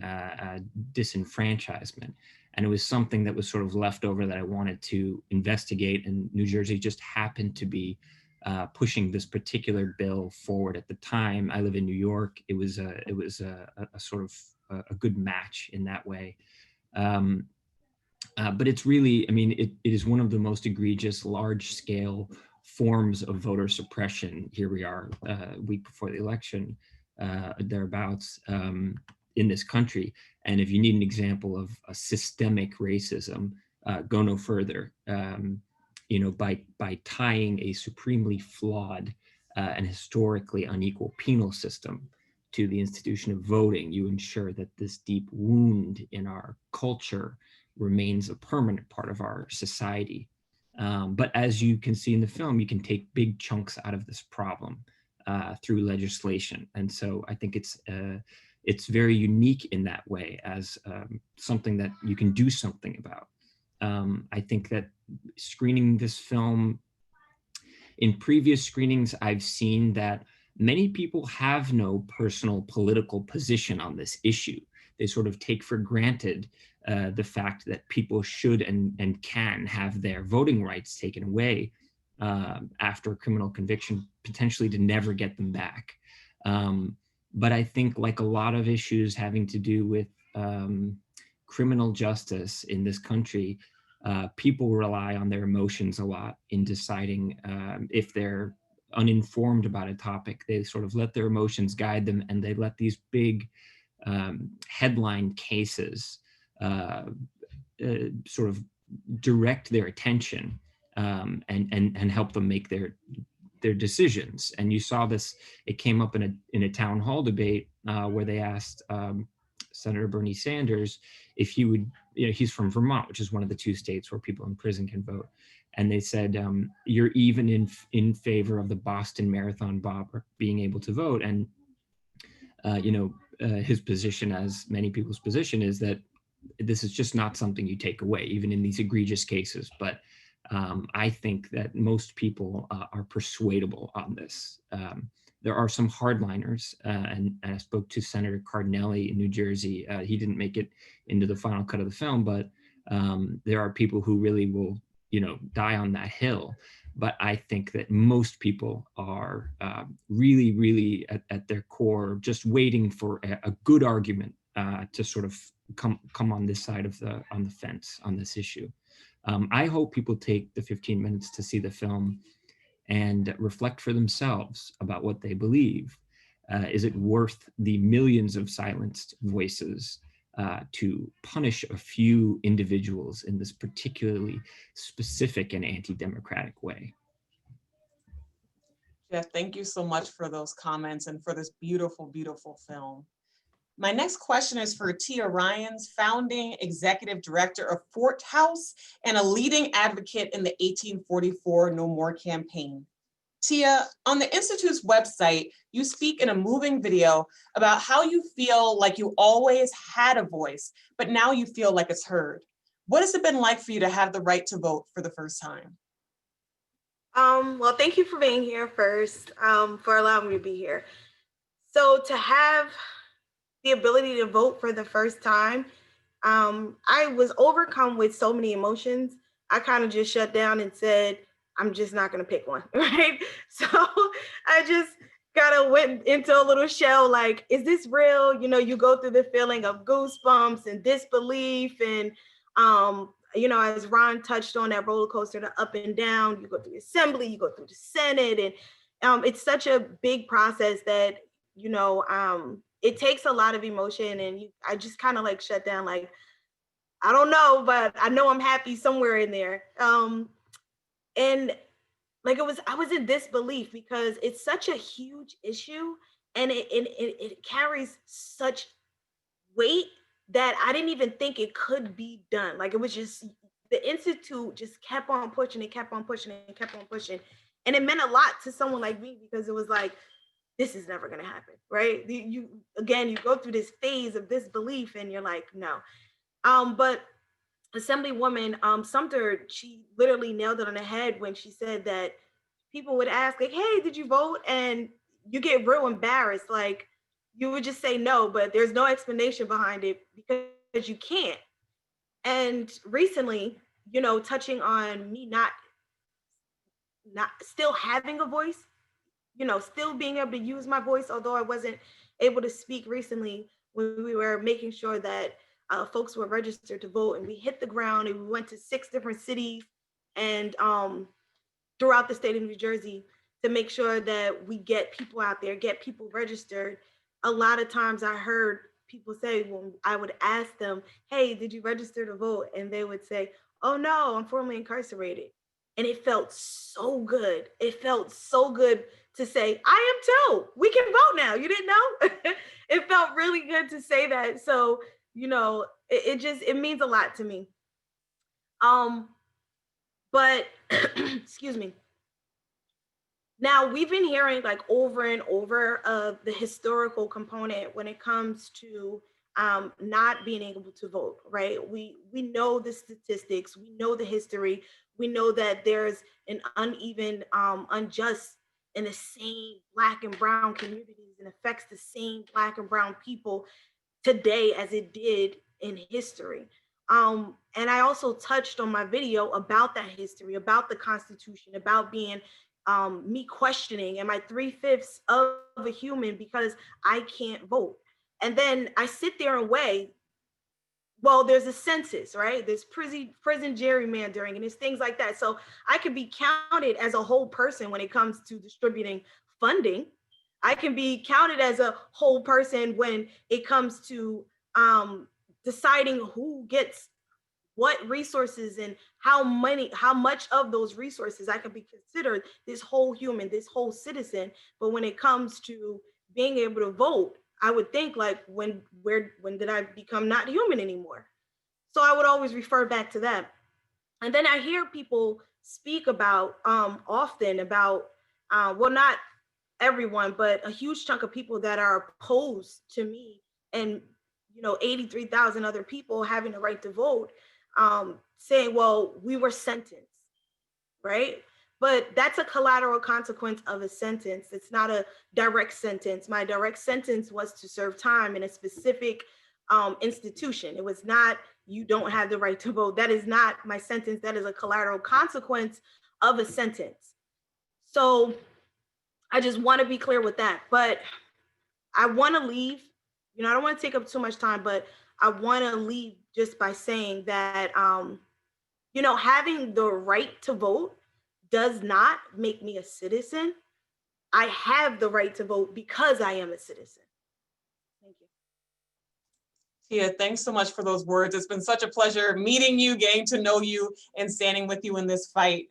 S2: disenfranchisement. And it was something that was sort of left over that I wanted to investigate. And New Jersey just happened to be pushing this particular bill forward at the time. I live in New York. It was a sort of a good match in that way. But it's really, I mean, it is one of the most egregious, large scale forms of voter suppression. Here we are a week before the election, thereabouts, in this country. And if you need an example of a systemic racism, go no further. You know, by tying a supremely flawed and historically unequal penal system to the institution of voting, you ensure that this deep wound in our culture remains a permanent part of our society. But as you can see in the film, you can take big chunks out of this problem through legislation. And so I think it's very unique in that way as something that you can do something about. I think that screening this film, in previous screenings, I've seen that many people have no personal political position on this issue. They sort of take for granted the fact that people should and can have their voting rights taken away after a criminal conviction, potentially to never get them back. But I think, like a lot of issues having to do with criminal justice in this country, people rely on their emotions a lot in deciding if they're uninformed about a topic. They sort of let their emotions guide them, and they let these big headline cases sort of direct their attention and help them make their decisions. And you saw this, it came up in a town hall debate where they asked Senator Bernie Sanders if he would, he's from Vermont, which is one of the 2 states where people in prison can vote. And they said, you're even in favor of the Boston Marathon bobber being able to vote. And, his position, as many people's position, is that this is just not something you take away, even in these egregious cases. But I think that most people are persuadable on this. There are some hardliners, and I spoke to Senator Cardinelli in New Jersey. He didn't make it into the final cut of the film, but there are people who really will, die on that hill. But I think that most people are really, really at their core just waiting for a good argument to sort of come on this side of the fence on this issue. I hope people take the 15 minutes to see the film and reflect for themselves about what they believe. Is it worth the millions of silenced voices to punish a few individuals in this particularly specific and anti-democratic way?
S3: Jeff, thank you so much for those comments and for this beautiful, beautiful film. My next question is for Tia Ryans, founding executive director of Fort House and a leading advocate in the 1844 No More campaign. Tia, on the Institute's website, you speak in a moving video about how you feel like you always had a voice, but now you feel like it's heard. What has it been like for you to have the right to vote for the first time?
S4: Well, thank you for being here first, for allowing me to be here. So to have the ability to vote for the first time, I was overcome with so many emotions. I kind of just shut down and said, I'm just not going to pick one, right? So I just kind of went into a little shell, like, is this real? You go through the feeling of goosebumps and disbelief. And, as Ron touched on, that roller coaster, the up and down, you go through the assembly, you go through the Senate. And it's such a big process that, it takes a lot of emotion. And I just kind of like shut down, like, I don't know, but I know I'm happy somewhere in there. And like I was in disbelief because it's such a huge issue, and it carries such weight that I didn't even think it could be done. Like, it was just, the Institute just kept on pushing and kept on pushing and kept on pushing. And it meant a lot to someone like me because it was like, this is never going to happen, right? You go through this phase of disbelief and you're like, no. But Assemblywoman Sumter, she literally nailed it on the head when she said that people would ask, like, hey, did you vote? And you get real embarrassed. Like, you would just say no, but there's no explanation behind it because you can't. And recently, touching on me not still having a voice, still being able to use my voice, although I wasn't able to speak recently when we were making sure that folks were registered to vote, and we hit the ground and we went to 6 different cities and throughout the state of New Jersey to make sure that we get people out there, get people registered. A lot of times I heard people say, when I would ask them, hey, did you register to vote? And they would say, oh no, I'm formerly incarcerated. And it felt so good. It felt so good to say, I am too. We can vote now. You didn't know? It felt really good to say that. So, it means a lot to me. But excuse me. Now, we've been hearing like over and over of the historical component when it comes to not being able to vote, right? We know the statistics, we know the history, we know that there's an uneven, unjust in the same Black and brown communities, and affects the same Black and brown people today as it did in history. And I also touched on my video about that history, about the Constitution, about being me questioning, am I 3/5 of a human because I can't vote? And then I sit there and weigh, well, there's a census, right? There's prison gerrymandering and there's things like that. So I can be counted as a whole person when it comes to distributing funding. I can be counted as a whole person when it comes to deciding who gets what resources and how much of those resources. I can be considered this whole human, this whole citizen. But when it comes to being able to vote, I would think like, when did I become not human anymore? So I would always refer back to that. And then I hear people speak about often about well, not everyone, but a huge chunk of people that are opposed to me and 83,000 other people having the right to vote, saying, well, we were sentenced, right? But that's a collateral consequence of a sentence. It's not a direct sentence. My direct sentence was to serve time in a specific institution. It was not, you don't have the right to vote. That is not my sentence. That is a collateral consequence of a sentence. So I just want to be clear with that. But I want to leave, I don't want to take up too much time, but I want to leave just by saying that, having the right to vote does not make me a citizen. I have the right to vote because I am a citizen. Thank you.
S3: Tia, thanks so much for those words. It's been such a pleasure meeting you, getting to know you, and standing with you in this fight.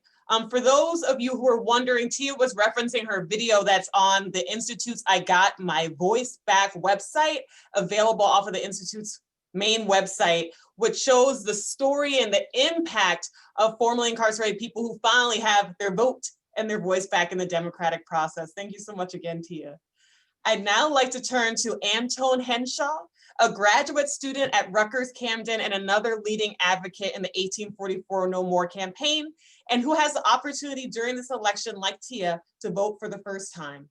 S3: For those of you who are wondering, Tia was referencing her video that's on the Institute's I Got My Voice Back website, available off of the Institute's main website, which shows the story and the impact of formerly incarcerated people who finally have their vote and their voice back in the democratic process. Thank you so much again, Tia. I'd now like to turn to Antone Henshaw, a graduate student at Rutgers Camden and another leading advocate in the 1844 No More campaign, and who has the opportunity during this election, like Tia, to vote for the first time.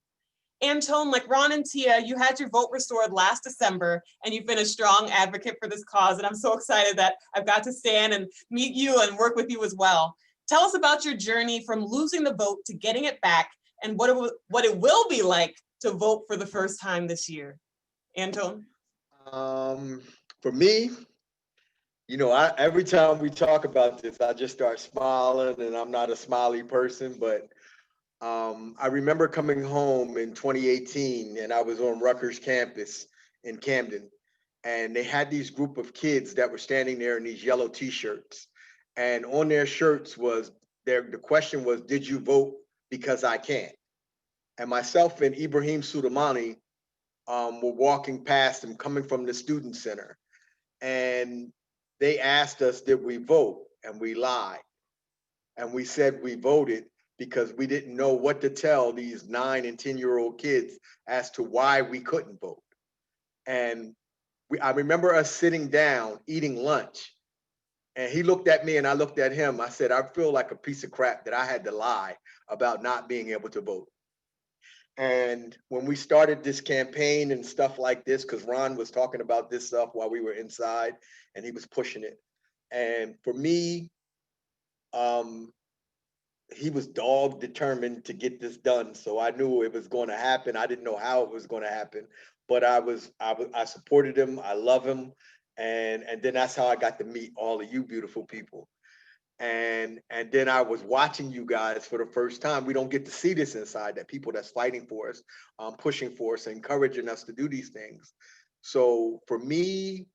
S3: Antone, like Ron and Tia, you had your vote restored last December, and you've been a strong advocate for this cause, and I'm so excited that I've got to stand and meet you and work with you as well. Tell us about your journey from losing the vote to getting it back, and what it will be like to vote for the first time this year. Antone?
S8: For me, every time we talk about this, I just start smiling, and I'm not a smiley person, but I remember coming home in 2018, and I was on Rutgers campus in Camden, and they had these group of kids that were standing there in these yellow t-shirts, and on their shirts was the question was, did you vote because I can't? And myself and Ibrahim Sudamani were walking past them coming from the student center, and they asked us, did we vote? And we lied. And we said we voted because we didn't know what to tell these 9 and 10-year-old kids as to why we couldn't vote. And I remember us sitting down, eating lunch, and he looked at me and I looked at him. I said, I feel like a piece of crap that I had to lie about not being able to vote. And when we started this campaign and stuff like this, because Ron was talking about this stuff while we were inside and he was pushing it. And for me, he was dog determined to get this done. So I knew it was going to happen. I didn't know how it was going to happen, but I supported him. I love him. And then that's how I got to meet all of you beautiful people. And then I was watching you guys for the first time. We don't get to see this inside, that people that's fighting for us, pushing for us, encouraging us to do these things. So for me,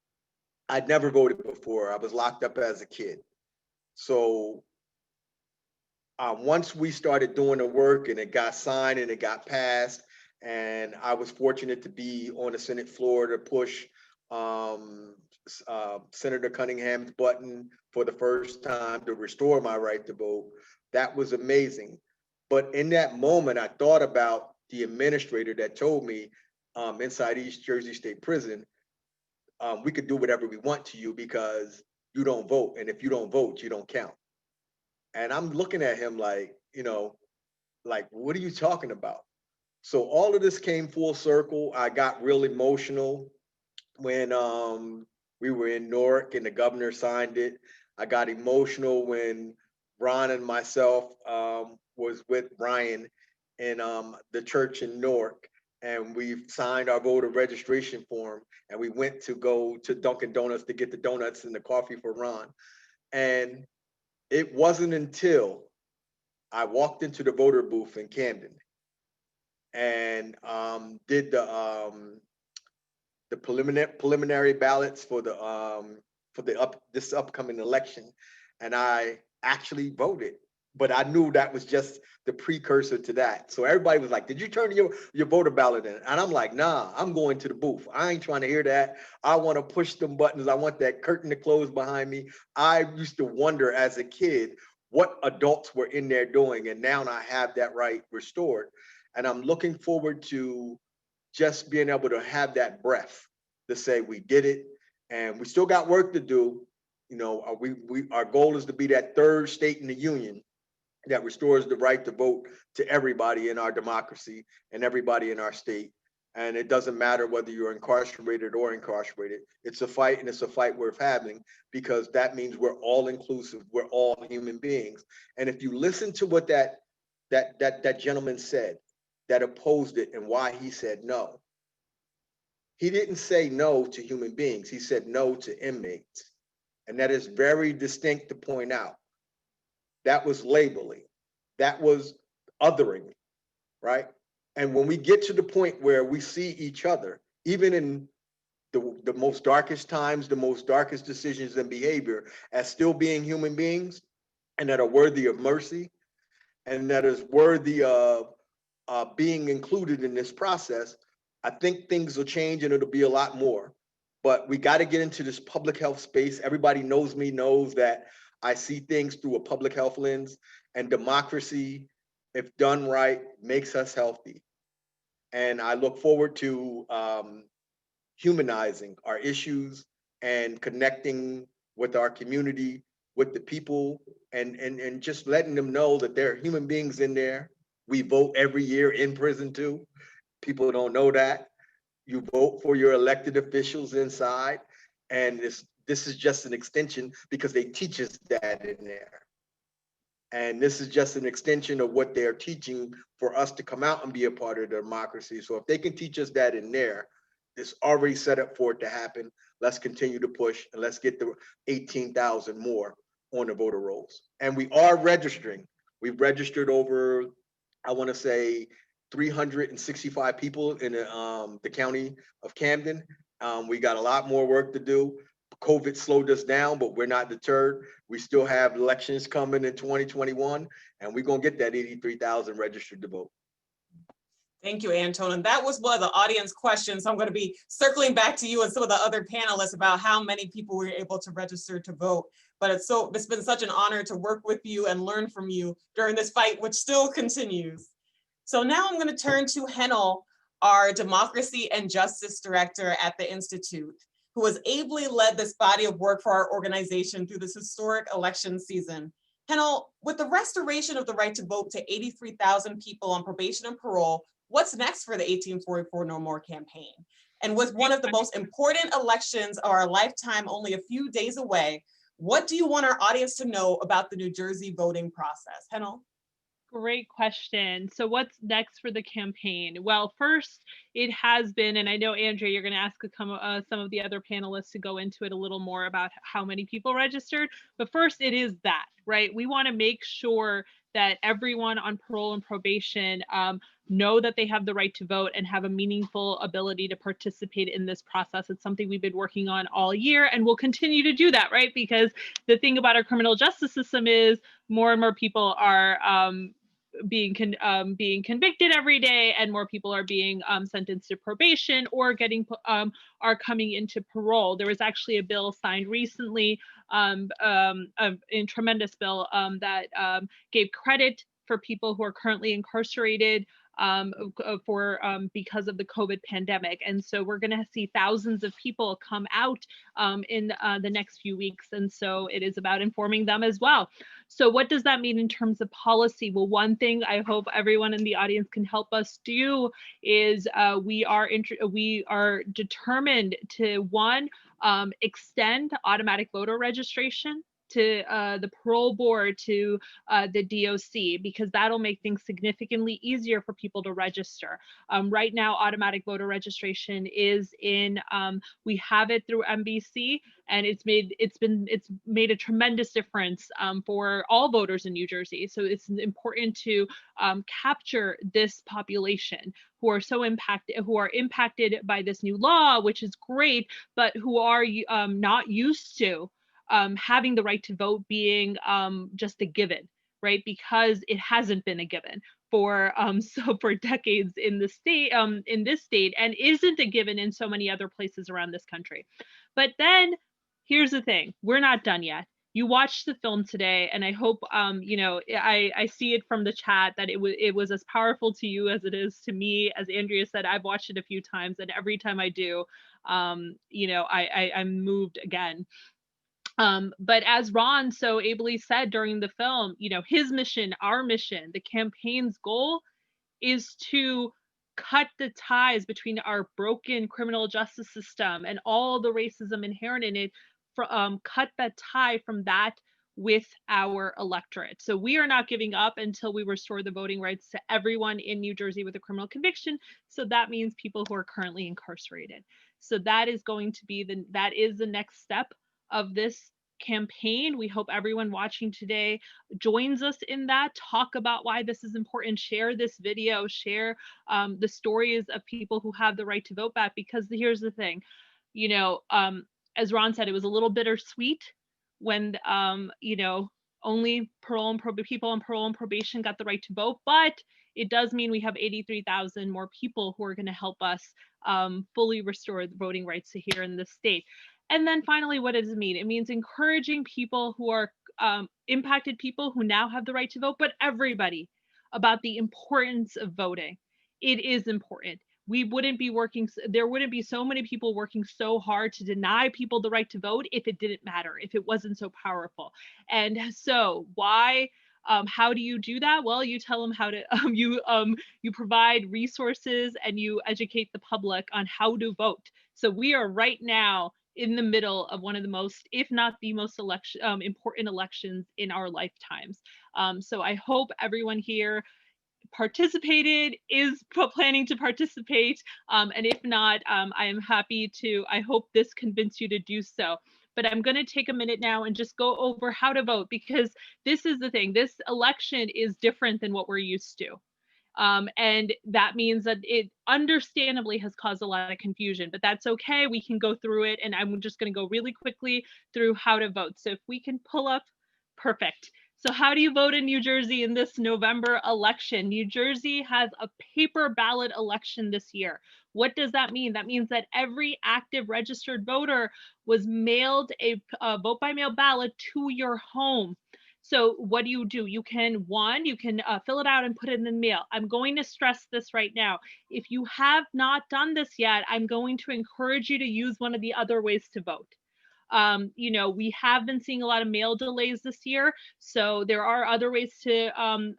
S8: I'd never voted before. I was locked up as a kid. So once we started doing the work and it got signed and it got passed, and I was fortunate to be on the Senate floor to push Senator Cunningham's button for the first time to restore my right to vote. That was amazing. But in that moment, I thought about the administrator that told me inside East Jersey State Prison, we could do whatever we want to you because you don't vote. And if you don't vote, you don't count. And I'm looking at him like, like, what are you talking about? So all of this came full circle. I got real emotional when We were in Newark and the governor signed it. I got emotional when Ron and myself was with Brian in the church in Newark, and we signed our voter registration form, and we went to go to Dunkin' Donuts to get the donuts and the coffee for Ron. And it wasn't until I walked into the voter booth in Camden and did the preliminary ballots for this upcoming election, and I actually voted. But I knew that was just the precursor to that. So everybody was like, "Did you turn your voter ballot in?" And I'm like, "Nah, I'm going to the booth. I ain't trying to hear that. I want to push them buttons. I want that curtain to close behind me." I used to wonder as a kid what adults were in there doing, and now I have that right restored. And I'm looking forward to just being able to have that breath to say we did it, and we still got work to do. You know, our goal is to be that third state in the union that restores the right to vote to everybody in our democracy and everybody in our state. And it doesn't matter whether you're incarcerated or incarcerated. It's a fight, and it's a fight worth having, because that means we're all inclusive. We're all human beings. And if you listen to what that gentleman said that opposed it and why he said no, he didn't say no to human beings. He said no to inmates. And that is very distinct to point out. That was labeling. That was othering, right? And when we get to the point where we see each other, even in the most darkest times, the most darkest decisions and behavior, as still being human beings, and that are worthy of mercy, and that is worthy of being included in this process, I think things will change and it'll be a lot more. But we got to get into this public health space. Everybody knows me, knows that I see things through a public health lens, and democracy, if done right, makes us healthy. And I look forward to humanizing our issues and connecting with our community, with the people, and just letting them know that there are human beings in there. We vote every year in prison too. People don't know that. You vote for your elected officials inside, and this is just an extension, because they teach us that in there. And this is just an extension of what they're teaching for us to come out and be a part of the democracy. So if they can teach us that in there, it's already set up for it to happen. Let's continue to push, and let's get the 18,000 more on the voter rolls. And we are registering. We've registered over, I want to say, 365 people in the county of Camden. We got a lot more work to do. COVID slowed us down, but we're not deterred. We still have elections coming in 2021, and we're going to get that 83,000 registered to vote.
S3: Thank you, Anton. And that was one of the audience questions. So I'm going to be circling back to you and some of the other panelists about how many people were able to register to vote. But it's been such an honor to work with you and learn from you during this fight, which still continues. So now I'm going to turn to Henel, our Democracy and Justice Director at the Institute, who has ably led this body of work for our organization through this historic election season. Henel, with the restoration of the right to vote to 83,000 people on probation and parole, what's next for the 1844 No More campaign? And with one of the most important elections of our lifetime only a few days away, what do you want our audience to know about the New Jersey voting process? Henel?
S14: Great question. So what's next for the campaign? Well, first, it has been, and I know, Andrea, you're going to ask some of the other panelists to go into it a little more about how many people registered. But first, it is that, right? We want to make sure that everyone on parole and probation know that they have the right to vote and have a meaningful ability to participate in this process. It's something we've been working on all year, and we'll continue to do that, right? Because the thing about our criminal justice system is more and more people are being convicted every day, and more people are being sentenced to probation or are coming into parole. There was actually a bill signed recently, a tremendous bill that gave credit for people who are currently incarcerated because of the COVID pandemic. And so we're going to see thousands of people come out in the next few weeks. And so it is about informing them as well. So what does that mean in terms of policy? Well, one thing I hope everyone in the audience can help us do is we are determined to, one, extend automatic voter registration to the parole board, to the DOC, because that'll make things significantly easier for people to register. Right now, automatic voter registration is in, we have it through MBC, and it's made a tremendous difference for all voters in New Jersey. So it's important to capture this population who are impacted by this new law, which is great, but who are not used to having the right to vote being just a given, right? Because it hasn't been a given for decades in the state, in this state, and isn't a given in so many other places around this country. But then here's the thing: we're not done yet. You watched the film today, and I hope I see it from the chat that it was as powerful to you as it is to me. As Andrea said, I've watched it a few times, and every time I do, I'm moved again. But as Ron so ably said during the film, his mission, our mission, the campaign's goal is to cut the ties between our broken criminal justice system and all the racism inherent in it, cut that tie from that with our electorate. So we are not giving up until we restore the voting rights to everyone in New Jersey with a criminal conviction. So that means people who are currently incarcerated. So that is going to be that is the next step of this campaign. We hope everyone watching today joins us in that. Talk about why this is important. Share this video. Share the stories of people who have the right to vote back. Because here's the thing, as Ron said, it was a little bittersweet when only people on parole and probation got the right to vote, but it does mean we have 83,000 more people who are going to help us fully restore the voting rights here in this state. And then finally, what does it mean? It means encouraging people who are impacted people who now have the right to vote, but everybody, about the importance of voting. It is important. There wouldn't be so many people working so hard to deny people the right to vote if it didn't matter, if it wasn't so powerful. And so how do you do that? Well, you tell them how to, you provide resources and you educate the public on how to vote. So we are right now in the middle of one of the most, if not the most important elections in our lifetimes. So I hope everyone here participated, is planning to participate, and if not, I am happy to. I hope this convinced you to do so. But I'm going to take a minute now and just go over how to vote, because this is the thing. This election is different than what we're used to. And that means that it understandably has caused a lot of confusion, but that's okay. We can go through it, and I'm just going to go really quickly through how to vote. So if we can pull up, perfect. So how do you vote in New Jersey in this November election? New Jersey has a paper ballot election this year. What does that mean? That means that every active registered voter was mailed a vote by mail ballot to your home. So what do? You can fill it out and put it in the mail. I'm going to stress this right now. If you have not done this yet, I'm going to encourage you to use one of the other ways to vote. We have been seeing a lot of mail delays this year, so there are other ways to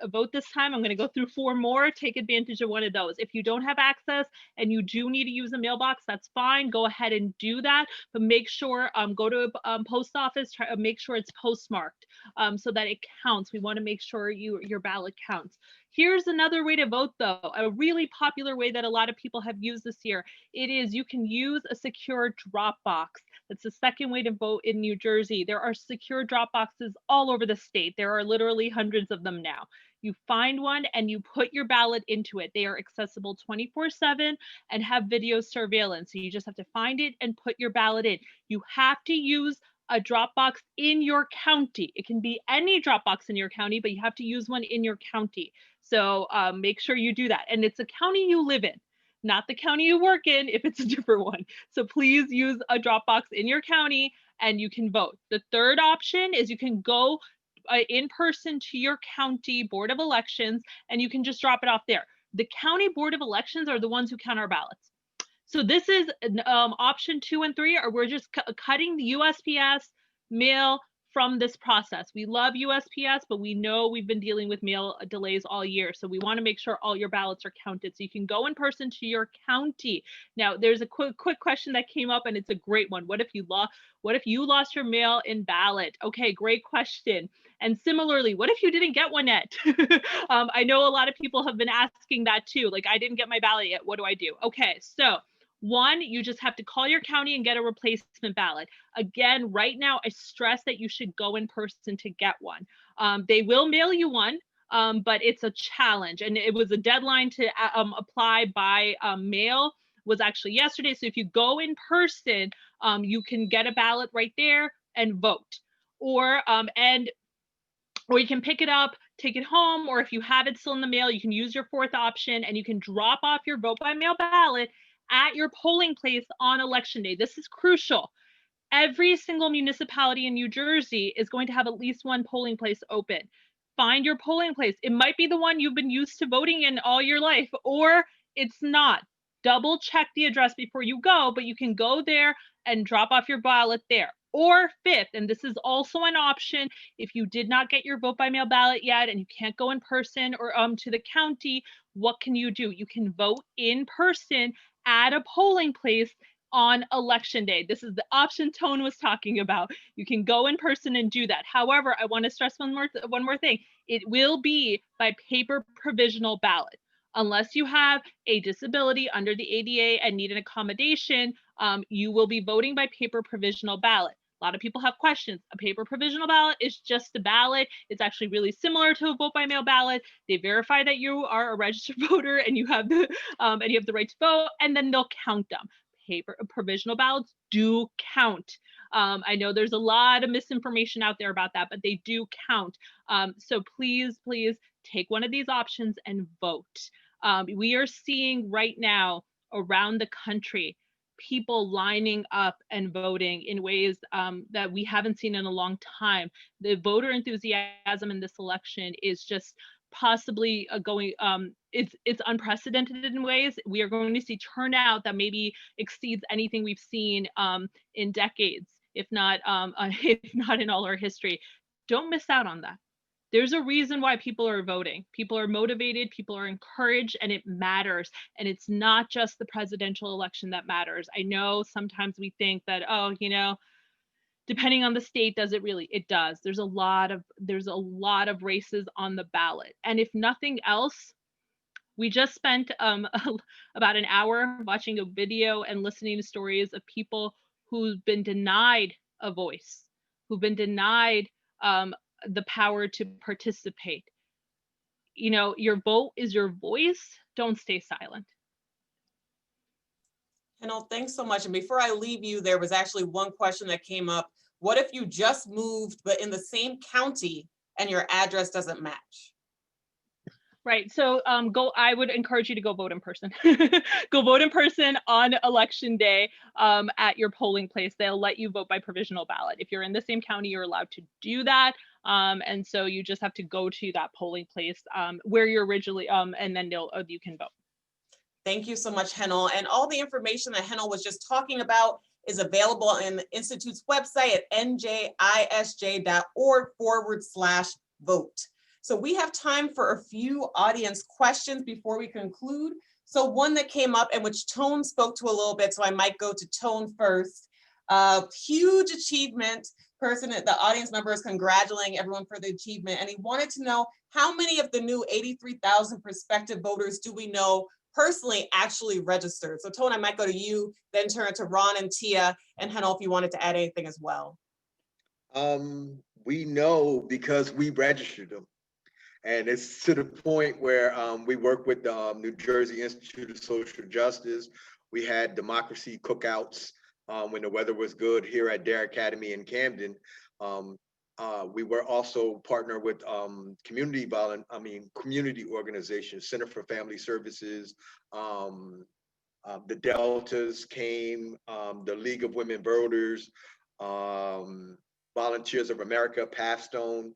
S14: vote this time. I'm going to go through 4 more. Take advantage of one of those. If you don't have access and you do need to use a mailbox, that's fine. Go ahead and do that, but make sure go to a post office. Make sure it's postmarked so that it counts. We want to make sure your ballot counts. Here's another way to vote, though, a really popular way that a lot of people have used this year. It is you can use a secure drop box. That's the second way to vote in New Jersey. There are secure drop boxes all over the state. There are literally hundreds of them now. You find one and you put your ballot into it. They are accessible 24/7 and have video surveillance. So you just have to find it and put your ballot in. You have to use a drop box in your county. It can be any drop box in your county, but you have to use one in your county. So make sure you do that. And it's a county you live in, not the county you work in if it's a different one. So please use a drop box in your county and you can vote. The third option is you can go in person to your county board of elections and you can just drop it off there. The county board of elections are the ones who count our ballots. So this is option 2 and 3, or we're just cutting the USPS mail from this process. We love USPS, but we know we've been dealing with mail delays all year. So we want to make sure all your ballots are counted. So you can go in person to your county. Now, there's a quick question that came up, and it's a great one. What if you lost your mail-in ballot? Okay, great question. And similarly, what if you didn't get one yet? I know a lot of people have been asking that too. Like, I didn't get my ballot yet. What do I do? Okay, so one, you just have to call your county and get a replacement ballot. Again, right now, I stress that you should go in person to get one. They will mail you one, but it's a challenge. And it was a deadline to apply by mail was actually yesterday. So if you go in person, you can get a ballot right there and vote. Or you can pick it up, take it home, or if you have it still in the mail, you can use your 4th option and you can drop off your vote by mail ballot at your polling place on election day. This is crucial. Every single municipality in New Jersey is going to have at least one polling place open. Find your polling place. It might be the one you've been used to voting in all your life, or it's not. Double check the address before you go, but you can go there and drop off your ballot there. Or 5th, and this is also an option, if you did not get your vote by mail ballot yet and you can't go in person or to the county, what can you do? You can vote in person at a polling place on election day. This is the option Tone was talking about. You can go in person and do that. However, I want to stress one more thing. It will be by paper provisional ballot. Unless you have a disability under the ADA and need an accommodation, you will be voting by paper provisional ballot. A lot of people have questions. A paper provisional ballot is just a ballot. It's actually really similar to a vote by mail ballot. They verify that you are a registered voter and you have the right to vote, and then they'll count them. Paper provisional ballots do count. I know there's a lot of misinformation out there about that, but they do count. So please take one of these options and vote. We are seeing right now around the country people lining up and voting in ways that we haven't seen in a long time. The voter enthusiasm in this election is just possibly it's unprecedented in ways. We are going to see turnout that maybe exceeds anything we've seen in decades, if not in all our history. Don't miss out on that. There's a reason why people are voting. People are motivated, people are encouraged, and it matters. And it's not just the presidential election that matters. I know sometimes we think that, depending on the state, does it really? It does. There's a lot of races on the ballot. And if nothing else, we just spent about an hour watching a video and listening to stories of people who've been denied a voice, who've been denied the power to participate. Your vote is your voice. Don't stay silent.
S3: Thanks so much. And before I leave you, there was actually one question that came up. What if you just moved, but in the same county and your address doesn't match?
S14: Right. So I would encourage you to go vote in person. Go vote in person on election day at your polling place. They'll let you vote by provisional ballot. If you're in the same county, you're allowed to do that. And so you just have to go to that polling place where you're originally, and then you can vote.
S3: Thank you so much, Henel. And all the information that Henel was just talking about is available on the Institute's website at njisj.org/vote. So we have time for a few audience questions before we conclude. So one that came up and which Tone spoke to a little bit, so I might go to Tone first. Huge achievement. The audience member is congratulating everyone for the achievement, and he wanted to know how many of the new 83,000 prospective voters do we know personally actually registered? So Tone, I might go to you, then turn to Ron and Tia, and Henel if you wanted to add anything as well.
S8: We know because we registered them. And it's to the point where we work with the New Jersey Institute of Social Justice. We had democracy cookouts when the weather was good here at Dare Academy in Camden. We were also partnered with community organizations, Center for Family Services, the Deltas came, the League of Women Voters, Volunteers of America, Pathstone.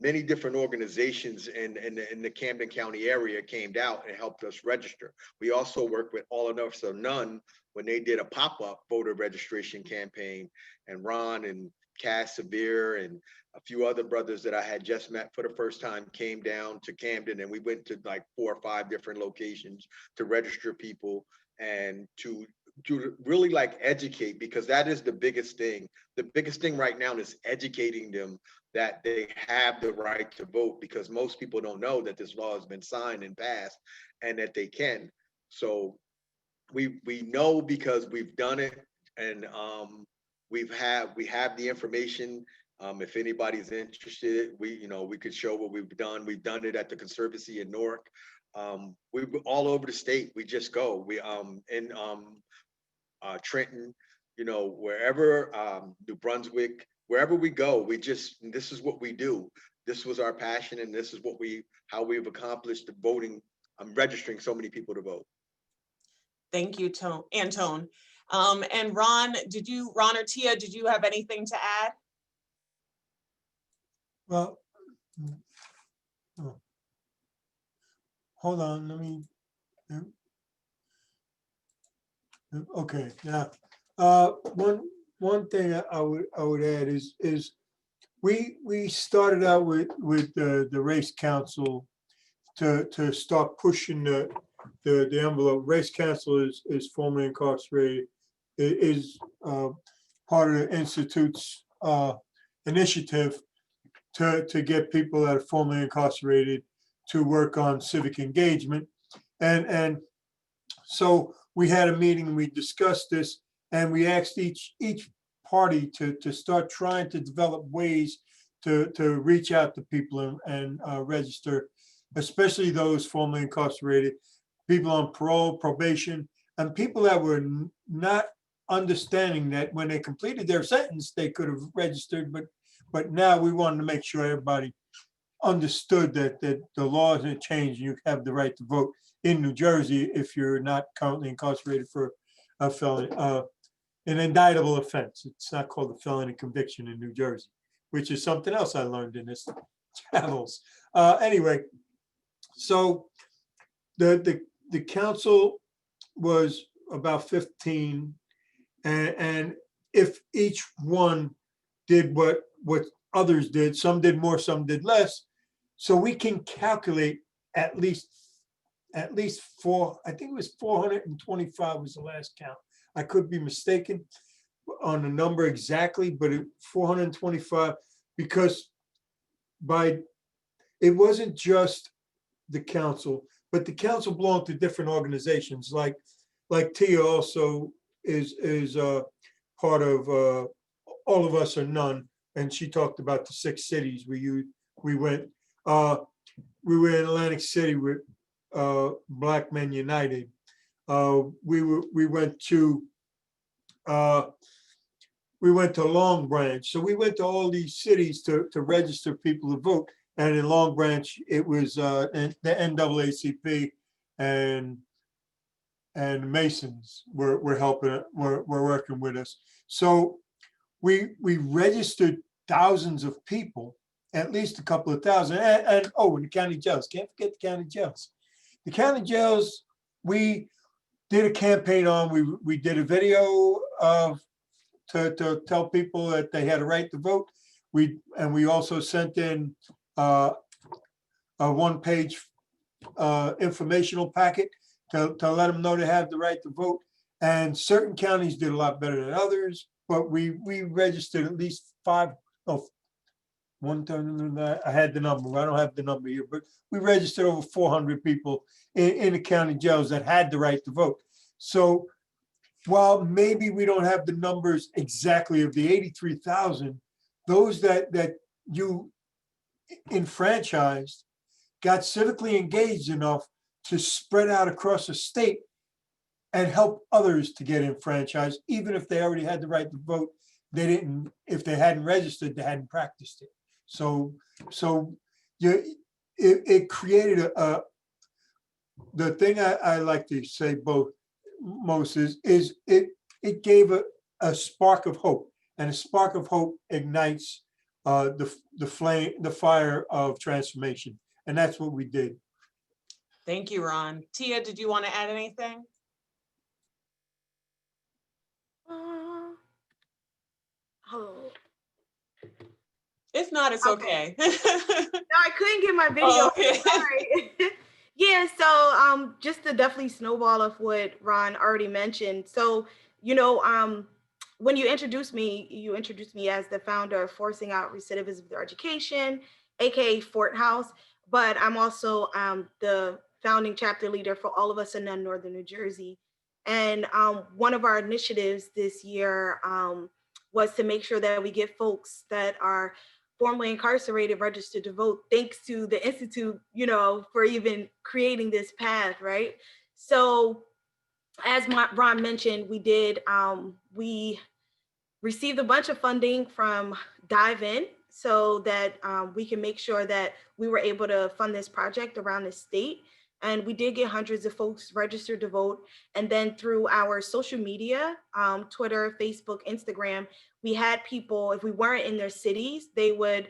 S8: many different organizations in the Camden County area came out and helped us register. We also worked with All Enough or None when they did a pop-up voter registration campaign, and Ron and Cass Severe and a few other brothers that I had just met for the first time came down to Camden, and we went to like 4 or 5 different locations to register people and to really like educate, because that is the biggest thing. The biggest thing right now is educating them that they have the right to vote, because most people don't know that this law has been signed and passed and that they can. So we know because we've done it, and we have the information. If anybody's interested, we could show what we've done. We've done it at the Conservancy in Newark. We're all over the state. We just go. We in Trenton, wherever, New Brunswick, wherever we go, this is what we do. This was our passion, and this is how we've accomplished the voting. I'm registering so many people to vote.
S3: Thank you, Antone. And Ron or Tia, did you have anything to add?
S5: Well, hold on, let me, okay, now, one thing I would add is we started out with the race council to start pushing the envelope. Race council is formerly incarcerated, is part of the Institute's initiative to get people that are formerly incarcerated to work on civic engagement. And so we had a meeting and we discussed this, and we asked each party to start trying to develop ways to reach out to people and register, especially those formerly incarcerated, people on parole, probation, and people that were not understanding that when they completed their sentence, they could have registered, but now we wanted to make sure everybody understood that the laws had changed. You have the right to vote in New Jersey if you're not currently incarcerated for a felony, an indictable offense. It's not called a felony conviction in New Jersey, which is something else I learned in this travels. Anyway, so the council was about 15, and if each one did what others did, some did more, some did less, so we can calculate at least four, I think it was 425 was the last count. I could be mistaken on the number exactly, but 425, because it wasn't just the council, but the council belonged to different organizations. Like Tia also is part of All of Us or None, and she talked about the 6 cities we went. We were in Atlantic City with Black Men United. We went to Long Branch. So we went to all these cities to register people to vote. And in Long Branch, it was the NAACP and Masons were helping, were working with us. So we registered thousands of people, at least a couple of thousand. And the county jails, can't forget the county jails. The county jails, we did a campaign on, we did a video to tell people that they had a right to vote. We also sent in a 1-page informational packet to let them know they have the right to vote. And certain counties did a lot better than others, but we registered at least 5, one time I had the number, I don't have the number here, but we registered over 400 people in the county jails that had the right to vote. So while maybe we don't have the numbers exactly of the 83,000, those that you enfranchised got civically engaged enough to spread out across the state and help others to get enfranchised, even if they already had the right to vote. They didn't, if they hadn't registered, they hadn't practiced it. So it created the thing I like to say most is it gave a spark of hope, and a spark of hope ignites the fire of transformation. And that's what we did.
S3: Thank you, Ron. Tia, did you want to add anything?
S4: Oh.
S3: If not, it's okay.
S4: No, I couldn't get my video.
S3: Oh, okay.
S4: Sorry. Yeah, so just to definitely snowball of what Ron already mentioned. So, you know, when you introduced me as the founder of Forcing Out Recidivism Through Education, aka Fort House, but I'm also the founding chapter leader for All of Us in Northern New Jersey. And one of our initiatives this year was to make sure that we get folks that are formerly incarcerated registered to vote, thanks to the Institute, you know, for even creating this path, right? So as Ron mentioned, we received a bunch of funding from Thigpen so that we can make sure that we were able to fund this project around the state. And we did get hundreds of folks registered to vote. And then through our social media, Twitter, Facebook, Instagram, we had people, if we weren't in their cities, they would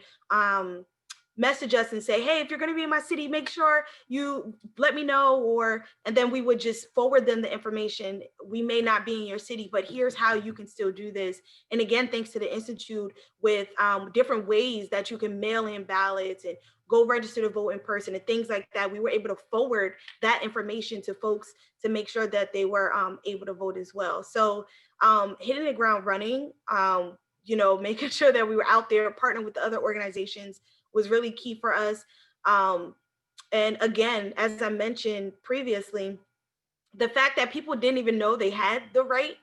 S4: message us and say, hey, if you're going to be in my city, make sure you let me know. And then we would just forward them the information. We may not be in your city, but here's how you can still do this. And again, thanks to the Institute with different ways that you can mail in ballots and go register to vote in person and things like that. We were able to forward that information to folks to make sure that they were able to vote as well. So hitting the ground running, you know, making sure that we were out there partnering with the other organizations was really key for us. And again, as I mentioned previously, the fact that people didn't even know they had the right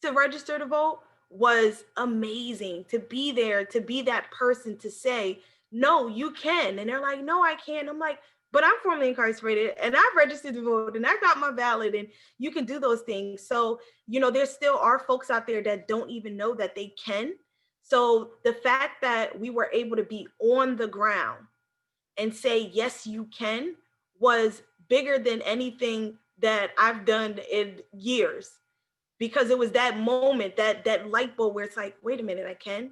S4: to register to vote was amazing. To be there, to be that person to say, no, you can. And they're like, no, I can't. I'm like, but I'm formerly incarcerated and I've registered to vote and I got my ballot, and you can do those things. So, you know, there still are folks out there that don't even know that they can. So the fact that we were able to be on the ground and say, yes, you can, was bigger than anything that I've done in years, because it was that moment, that light bulb where it's like, wait a minute, I can.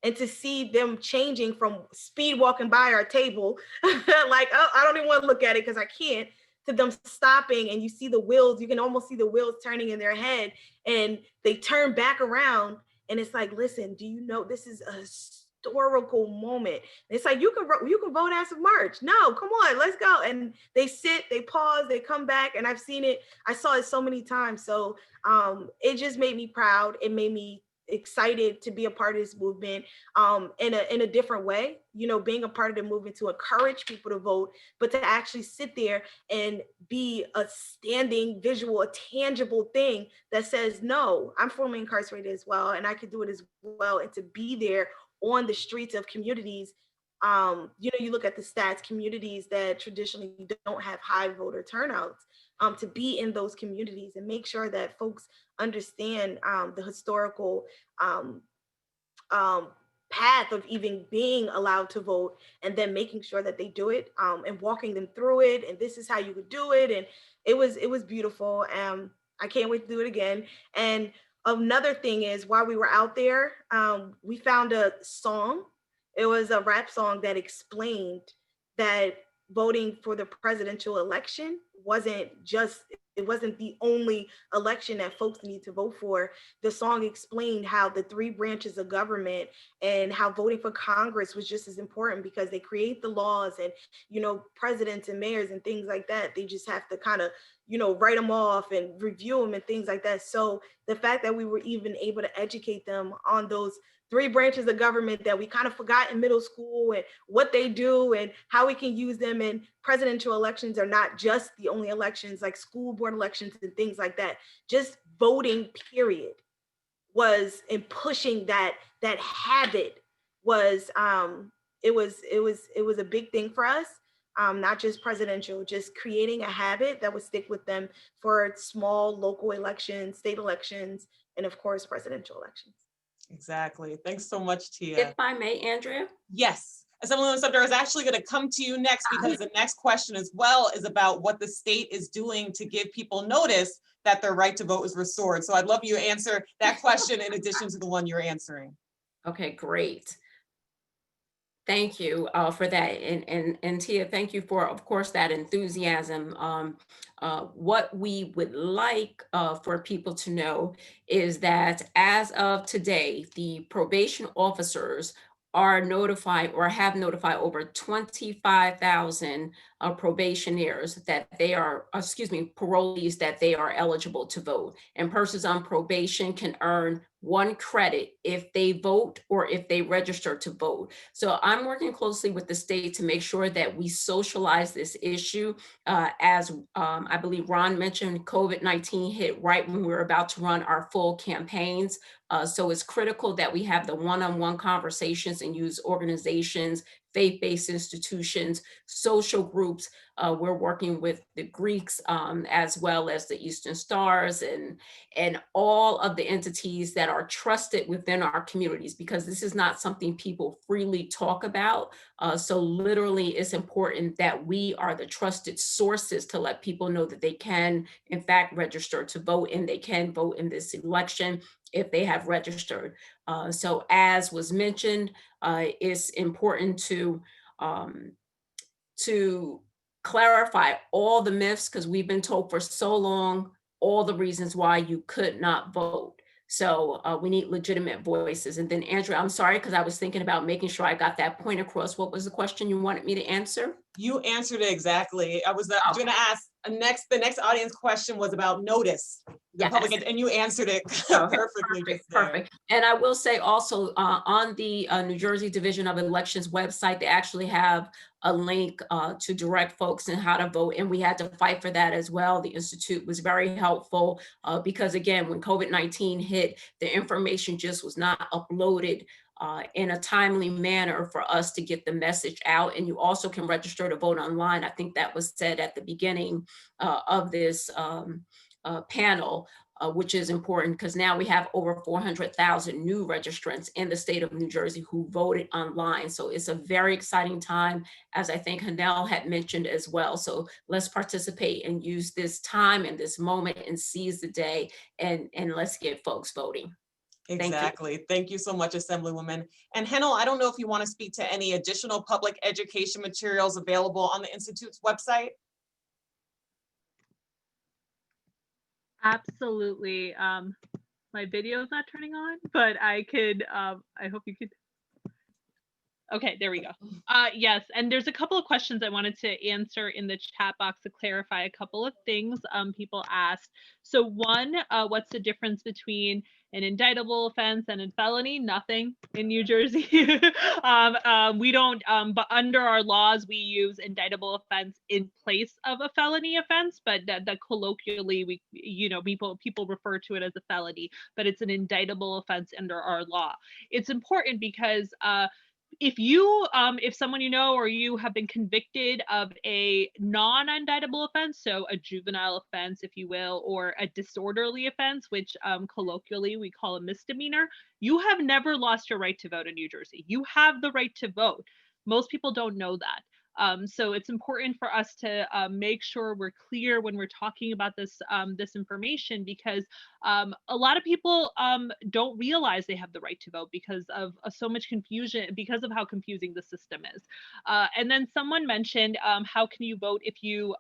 S4: And to see them changing from speed walking by our table, like, oh, I don't even want to look at it because I can't, to them stopping, and you see the wheels, you can almost see the wheels turning in their head, and they turn back around, and it's like, listen, do you know this is a historical moment? And it's like, you can vote as of March. No, come on, let's go. And they sit, they pause, they come back, and I've seen it. I saw it so many times. So it just made me proud. It made me excited to be a part of this movement in a different way, you know, being a part of the movement to encourage people to vote, but to actually sit there and be a standing visual, a tangible thing that says, no, I'm formerly incarcerated as well, and I could do it as well. And to be there on the streets of communities, you know, you look at the stats, communities that traditionally don't have high voter turnouts, to be in those communities and make sure that folks understand the historical path of even being allowed to vote, and then making sure that they do it and walking them through it. And this is how you would do it. And it was beautiful. I can't wait to do it again. And another thing is, while we were out there, we found a song. It was a rap song that explained that voting for the presidential election wasn't the only election that folks need to vote for. The song explained how the three branches of government and how voting for Congress was just as important, because they create the laws, and, you know, presidents and mayors and things like that, they just have to kind of, you know, write them off and review them and things like that. So the fact that we were even able to educate them on those three branches of government that we kind of forgot in middle school, and what they do and how we can use them in presidential elections are not just the only elections, like school board elections and things like that. Just voting, period, was in pushing that habit was it was a big thing for us. Not just presidential, just creating a habit that would stick with them for small local elections, state elections, and of course, presidential elections.
S3: Exactly. Thanks so much, Tia.
S1: If I may, Andrea?
S3: Yes. Assemblywoman Sumter, I was actually going to come to you next, because the next question as well is about what the state is doing to give people notice that their right to vote is restored. So I'd love you to answer that question in addition to the one you're answering.
S1: Okay, great. Thank you for that. And Tia, thank you for, of course, that enthusiasm. What we would like for people to know is that as of today, the probation officers are notified or have notified over 25,000 probationers that they are, parolees that they are eligible to vote. And persons on probation can earn 1 credit if they vote or if they register to vote. So I'm working closely with the state to make sure that we socialize this issue. As I believe Ron mentioned, COVID-19 hit right when we were about to run our full campaigns. So it's critical that we have the one-on-one conversations and use organizations, faith-based institutions, social groups. We're working with the Greeks as well as the Eastern Stars and all of the entities that are trusted within our communities, because this is not something people freely talk about. So literally it's important that we are the trusted sources to let people know that they can in fact register to vote, and they can vote in this election if they have registered. So as was mentioned, it's important to clarify all the myths, because we've been told for so long all the reasons why you could not vote. So we need legitimate voices. And then Andrea, I'm sorry, because I was thinking about making sure I got that point across. What was the question you wanted me to answer?
S3: You answered it exactly. I was going to ask the next audience question was about notice.
S1: Yes.
S3: And you answered it perfectly.
S1: Perfect. And I will say also on the New Jersey Division of Elections website, they actually have a link to direct folks in how to vote. And we had to fight for that as well. The Institute was very helpful because again, when COVID-19 hit, the information just was not uploaded in a timely manner for us to get the message out. And you also can register to vote online. I think that was said at the beginning of this panel, which is important because now we have over 400,000 new registrants in the state of New Jersey who voted online. So it's a very exciting time, as I think Hanel had mentioned as well. So let's participate and use this time and this moment and seize the day, and let's get folks voting.
S3: Exactly. Thank you so much, Assemblywoman. And Henel, I don't know if you want to speak to any additional public education materials available on the Institute's website.
S14: Absolutely. My video is not turning on, but I could, I hope you could. Okay, there we go. Yes, and there's a couple of questions I wanted to answer in the chat box to clarify a couple of things people asked. So one, what's the difference between an indictable offense and a felony? Nothing in New Jersey. We don't, but under our laws, we use indictable offense in place of a felony offense, but that colloquially, we, people refer to it as a felony, but it's an indictable offense under our law. It's important because if someone you know or you have been convicted of a non-indictable offense, so a juvenile offense, if you will, or a disorderly offense, which colloquially we call a misdemeanor, you have never lost your right to vote in New Jersey. You have the right to vote. Most people don't know that. So it's important for us to make sure we're clear when we're talking about this this information, because a lot of people don't realize they have the right to vote because of so much confusion, because of how confusing the system is. And then someone mentioned, how can you vote if you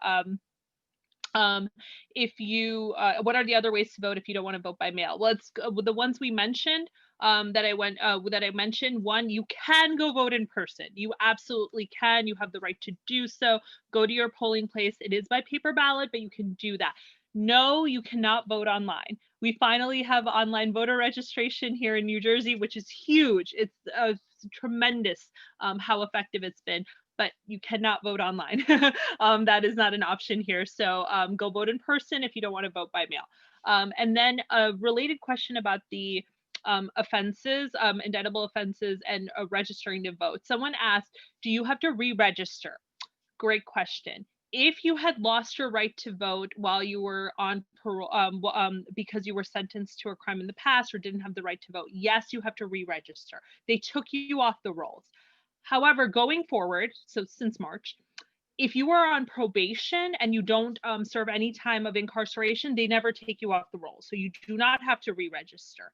S14: what are the other ways to vote if you don't want to vote by mail? Well, it's the ones we mentioned that I mentioned. One, you can go vote in person. You absolutely can. You have the right to do so. Go to your polling place. It is by paper ballot, but you can do that. No, you cannot vote online. We finally have online voter registration here in New Jersey, which is huge. It's tremendous how effective it's been. But you cannot vote online. That is not an option here. So go vote in person if you don't want to vote by mail. And then a related question about the offenses, indictable offenses, and registering to vote. Someone asked, do you have to re-register? Great question. If you had lost your right to vote while you were on parole, because you were sentenced to a crime in the past or didn't have the right to vote, yes, you have to re-register. They took you off the rolls. However, going forward, so since March, if you are on probation and you don't serve any time of incarceration, they never take you off the roll. So you do not have to re-register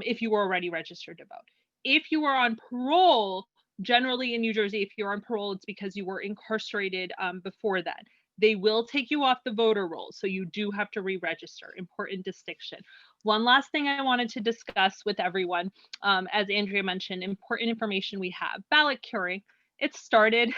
S14: if you were already registered to vote. If you are on parole, Generally in New Jersey, if you're on parole, it's because you were incarcerated before that. They will take you off the voter rolls, so you do have to re-register. Important distinction. One last thing I wanted to discuss with everyone, as Andrea mentioned, important information we have. Ballot curing. It started.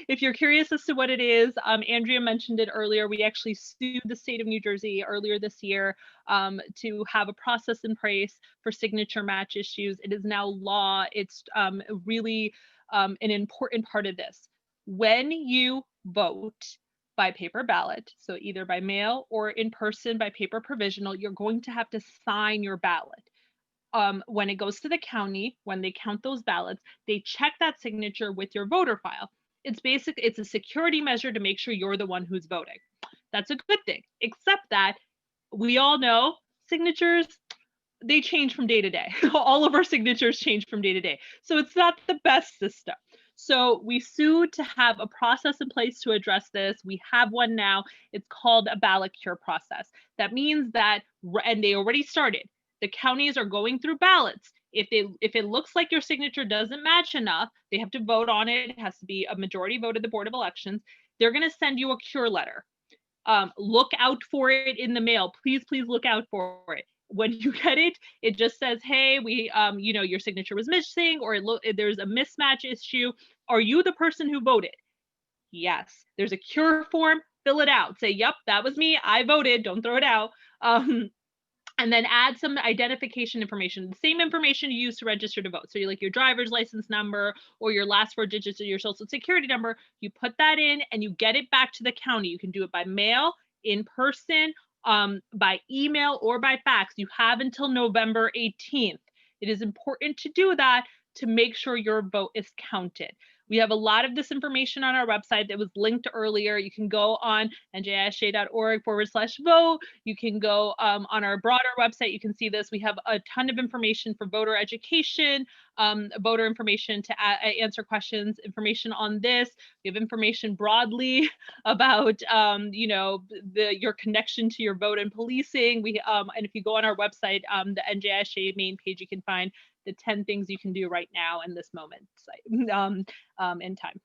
S14: If you're curious as to what it is, Andrea mentioned it earlier. We actually sued the state of New Jersey earlier this year to have a process in place for signature match issues. It is now law. It's really an important part of this. When you vote by paper ballot, so either by mail or in person by paper provisional, you're going to have to sign your ballot. When it goes to the county, when they count those ballots, they check that signature with your voter file. It's a security measure to make sure you're the one who's voting. That's a good thing, except that we all know signatures, they change from day to day. All of our signatures change from day to day. So it's not the best system. So we sued to have a process in place to address this. We have one now. It's called a ballot cure process. That means that, and they already started, the counties are going through ballots. If it looks like your signature doesn't match enough, they have to vote on it. It has to be a majority vote of the Board of Elections. They're going to send you a cure letter. Look out for it in the mail. Please look out for it. When you get it, it just says, hey, we, your signature was missing, or there's a mismatch issue. Are you the person who voted? Yes. There's a cure form. Fill it out. Say, yep, that was me. I voted. Don't throw it out. And then add some identification information, the same information you use to register to vote. So you're like your driver's license number or your last 4 digits of your social security number. You put that in and you get it back to the county. You can do it by mail, in person, by email, or by fax. You have until November 18th. It is important to do that to make sure your vote is counted. We have a lot of this information on our website that was linked earlier. You can go on njisha.org/vote. You can go on our broader website. You can see this. We have a ton of information for voter education, voter information to answer questions, information on this. We have information broadly about, your connection to your vote and policing. And if you go on our website, the NJISA main page, you can find the 10 things you can do right now in this moment in time.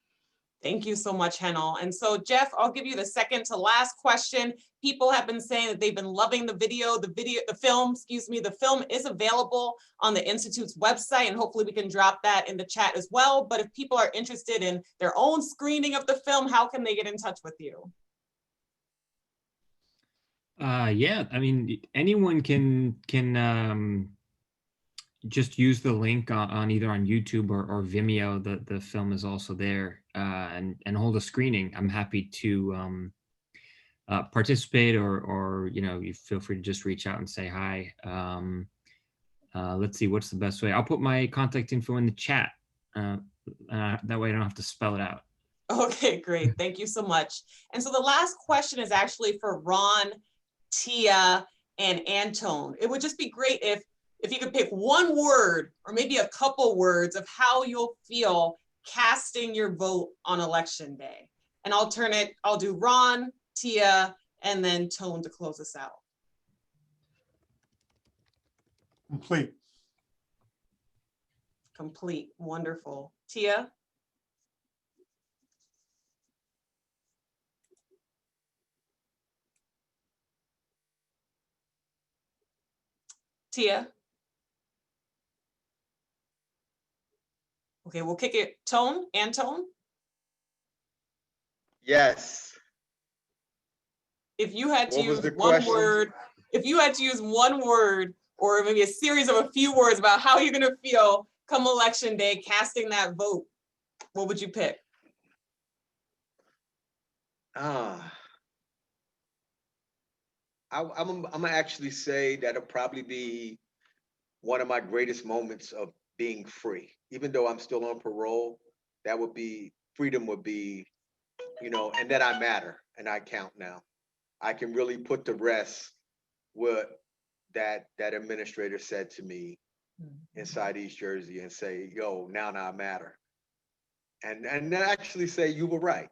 S3: Thank you so much, Henel. And so, Jeff, I'll give you the second to last question. People have been saying that they've been loving the film. The film is available on the Institute's website, and hopefully we can drop that in the chat as well. But if people are interested in their own screening of the film, how can they get in touch with you?
S2: Yeah, I mean, anyone can just use the link on either on YouTube or Vimeo. The film is also there, and hold a screening. I'm happy to participate, or you feel free to just reach out and say hi. Let's see, what's the best way? I'll put my contact info in the chat. That way I don't have to spell it out.
S3: Okay, great. Thank you so much. And so the last question is actually for Ron, Tia, and Antone. It would just be great if you could pick one word or maybe a couple words of how you'll feel casting your vote on election day. And I'll do Ron, Tia, and then Tone to close us out.
S5: Complete.
S3: Complete. Wonderful. Tia? Tia? Okay, we'll kick it. Tone, Antone?
S8: Yes.
S3: If you had to use one
S8: question?
S3: word, or maybe a series of a few words about how you're gonna feel come election day, casting that vote, what would you pick?
S8: I'm gonna actually say that'll probably be one of my greatest moments of being free. Even though I'm still on parole, freedom would be, and that I matter and I count now. I can really put to rest what that administrator said to me inside East Jersey and say, yo, now I matter. And actually say, you were right,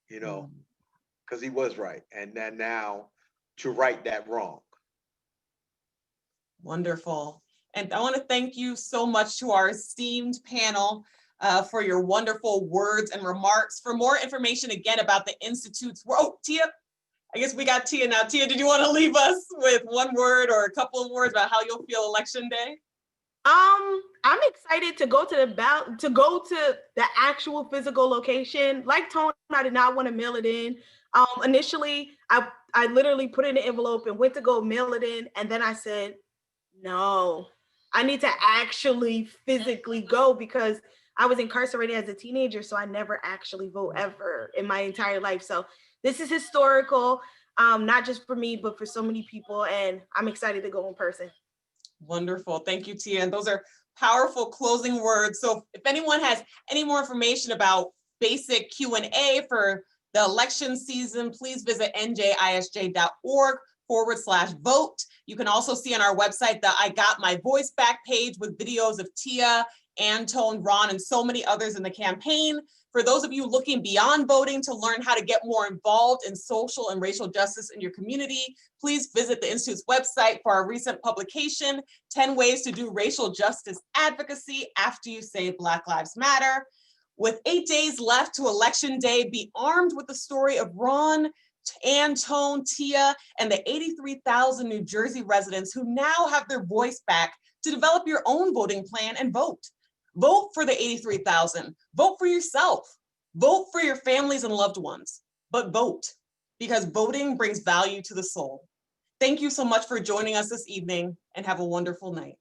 S8: because he was right. And then now to right that wrong.
S3: Wonderful. And I want to thank you so much to our esteemed panel. for your wonderful words and remarks. For more information, again, about the Institute's, oh, Tia, I guess we got Tia now. Tia, did you want to leave us with one word or a couple of words about how you'll feel election day?
S4: I'm excited to go to the ballot, to go to the actual physical location. Like Tony, I did not want to mail it in. Initially, I literally put it in an envelope and went to go mail it in. And then I said, no, I need to actually physically go because I was incarcerated as a teenager. So I never actually vote ever in my entire life. So this is historical, not just for me, but for so many people. And I'm excited to go in person.
S3: Wonderful. Thank you, Tia. And those are powerful closing words. So if anyone has any more information about basic Q&A for the election season, please visit njisj.org/vote. You can also see on our website the I Got My Voice Back page with videos of Tia, Antone, Ron, and so many others in the campaign. For those of you looking beyond voting to learn how to get more involved in social and racial justice in your community, please visit the Institute's website for our recent publication, 10 Ways to Do Racial Justice Advocacy After You Say Black Lives Matter. With 8 days left to Election Day, be armed with the story of Ron, Antone, Tia, and the 83,000 New Jersey residents who now have their voice back to develop your own voting plan and vote. Vote for the 83,000. Vote for yourself. Vote for your families and loved ones. But vote, because voting brings value to the soul. Thank you so much for joining us this evening, and have a wonderful night.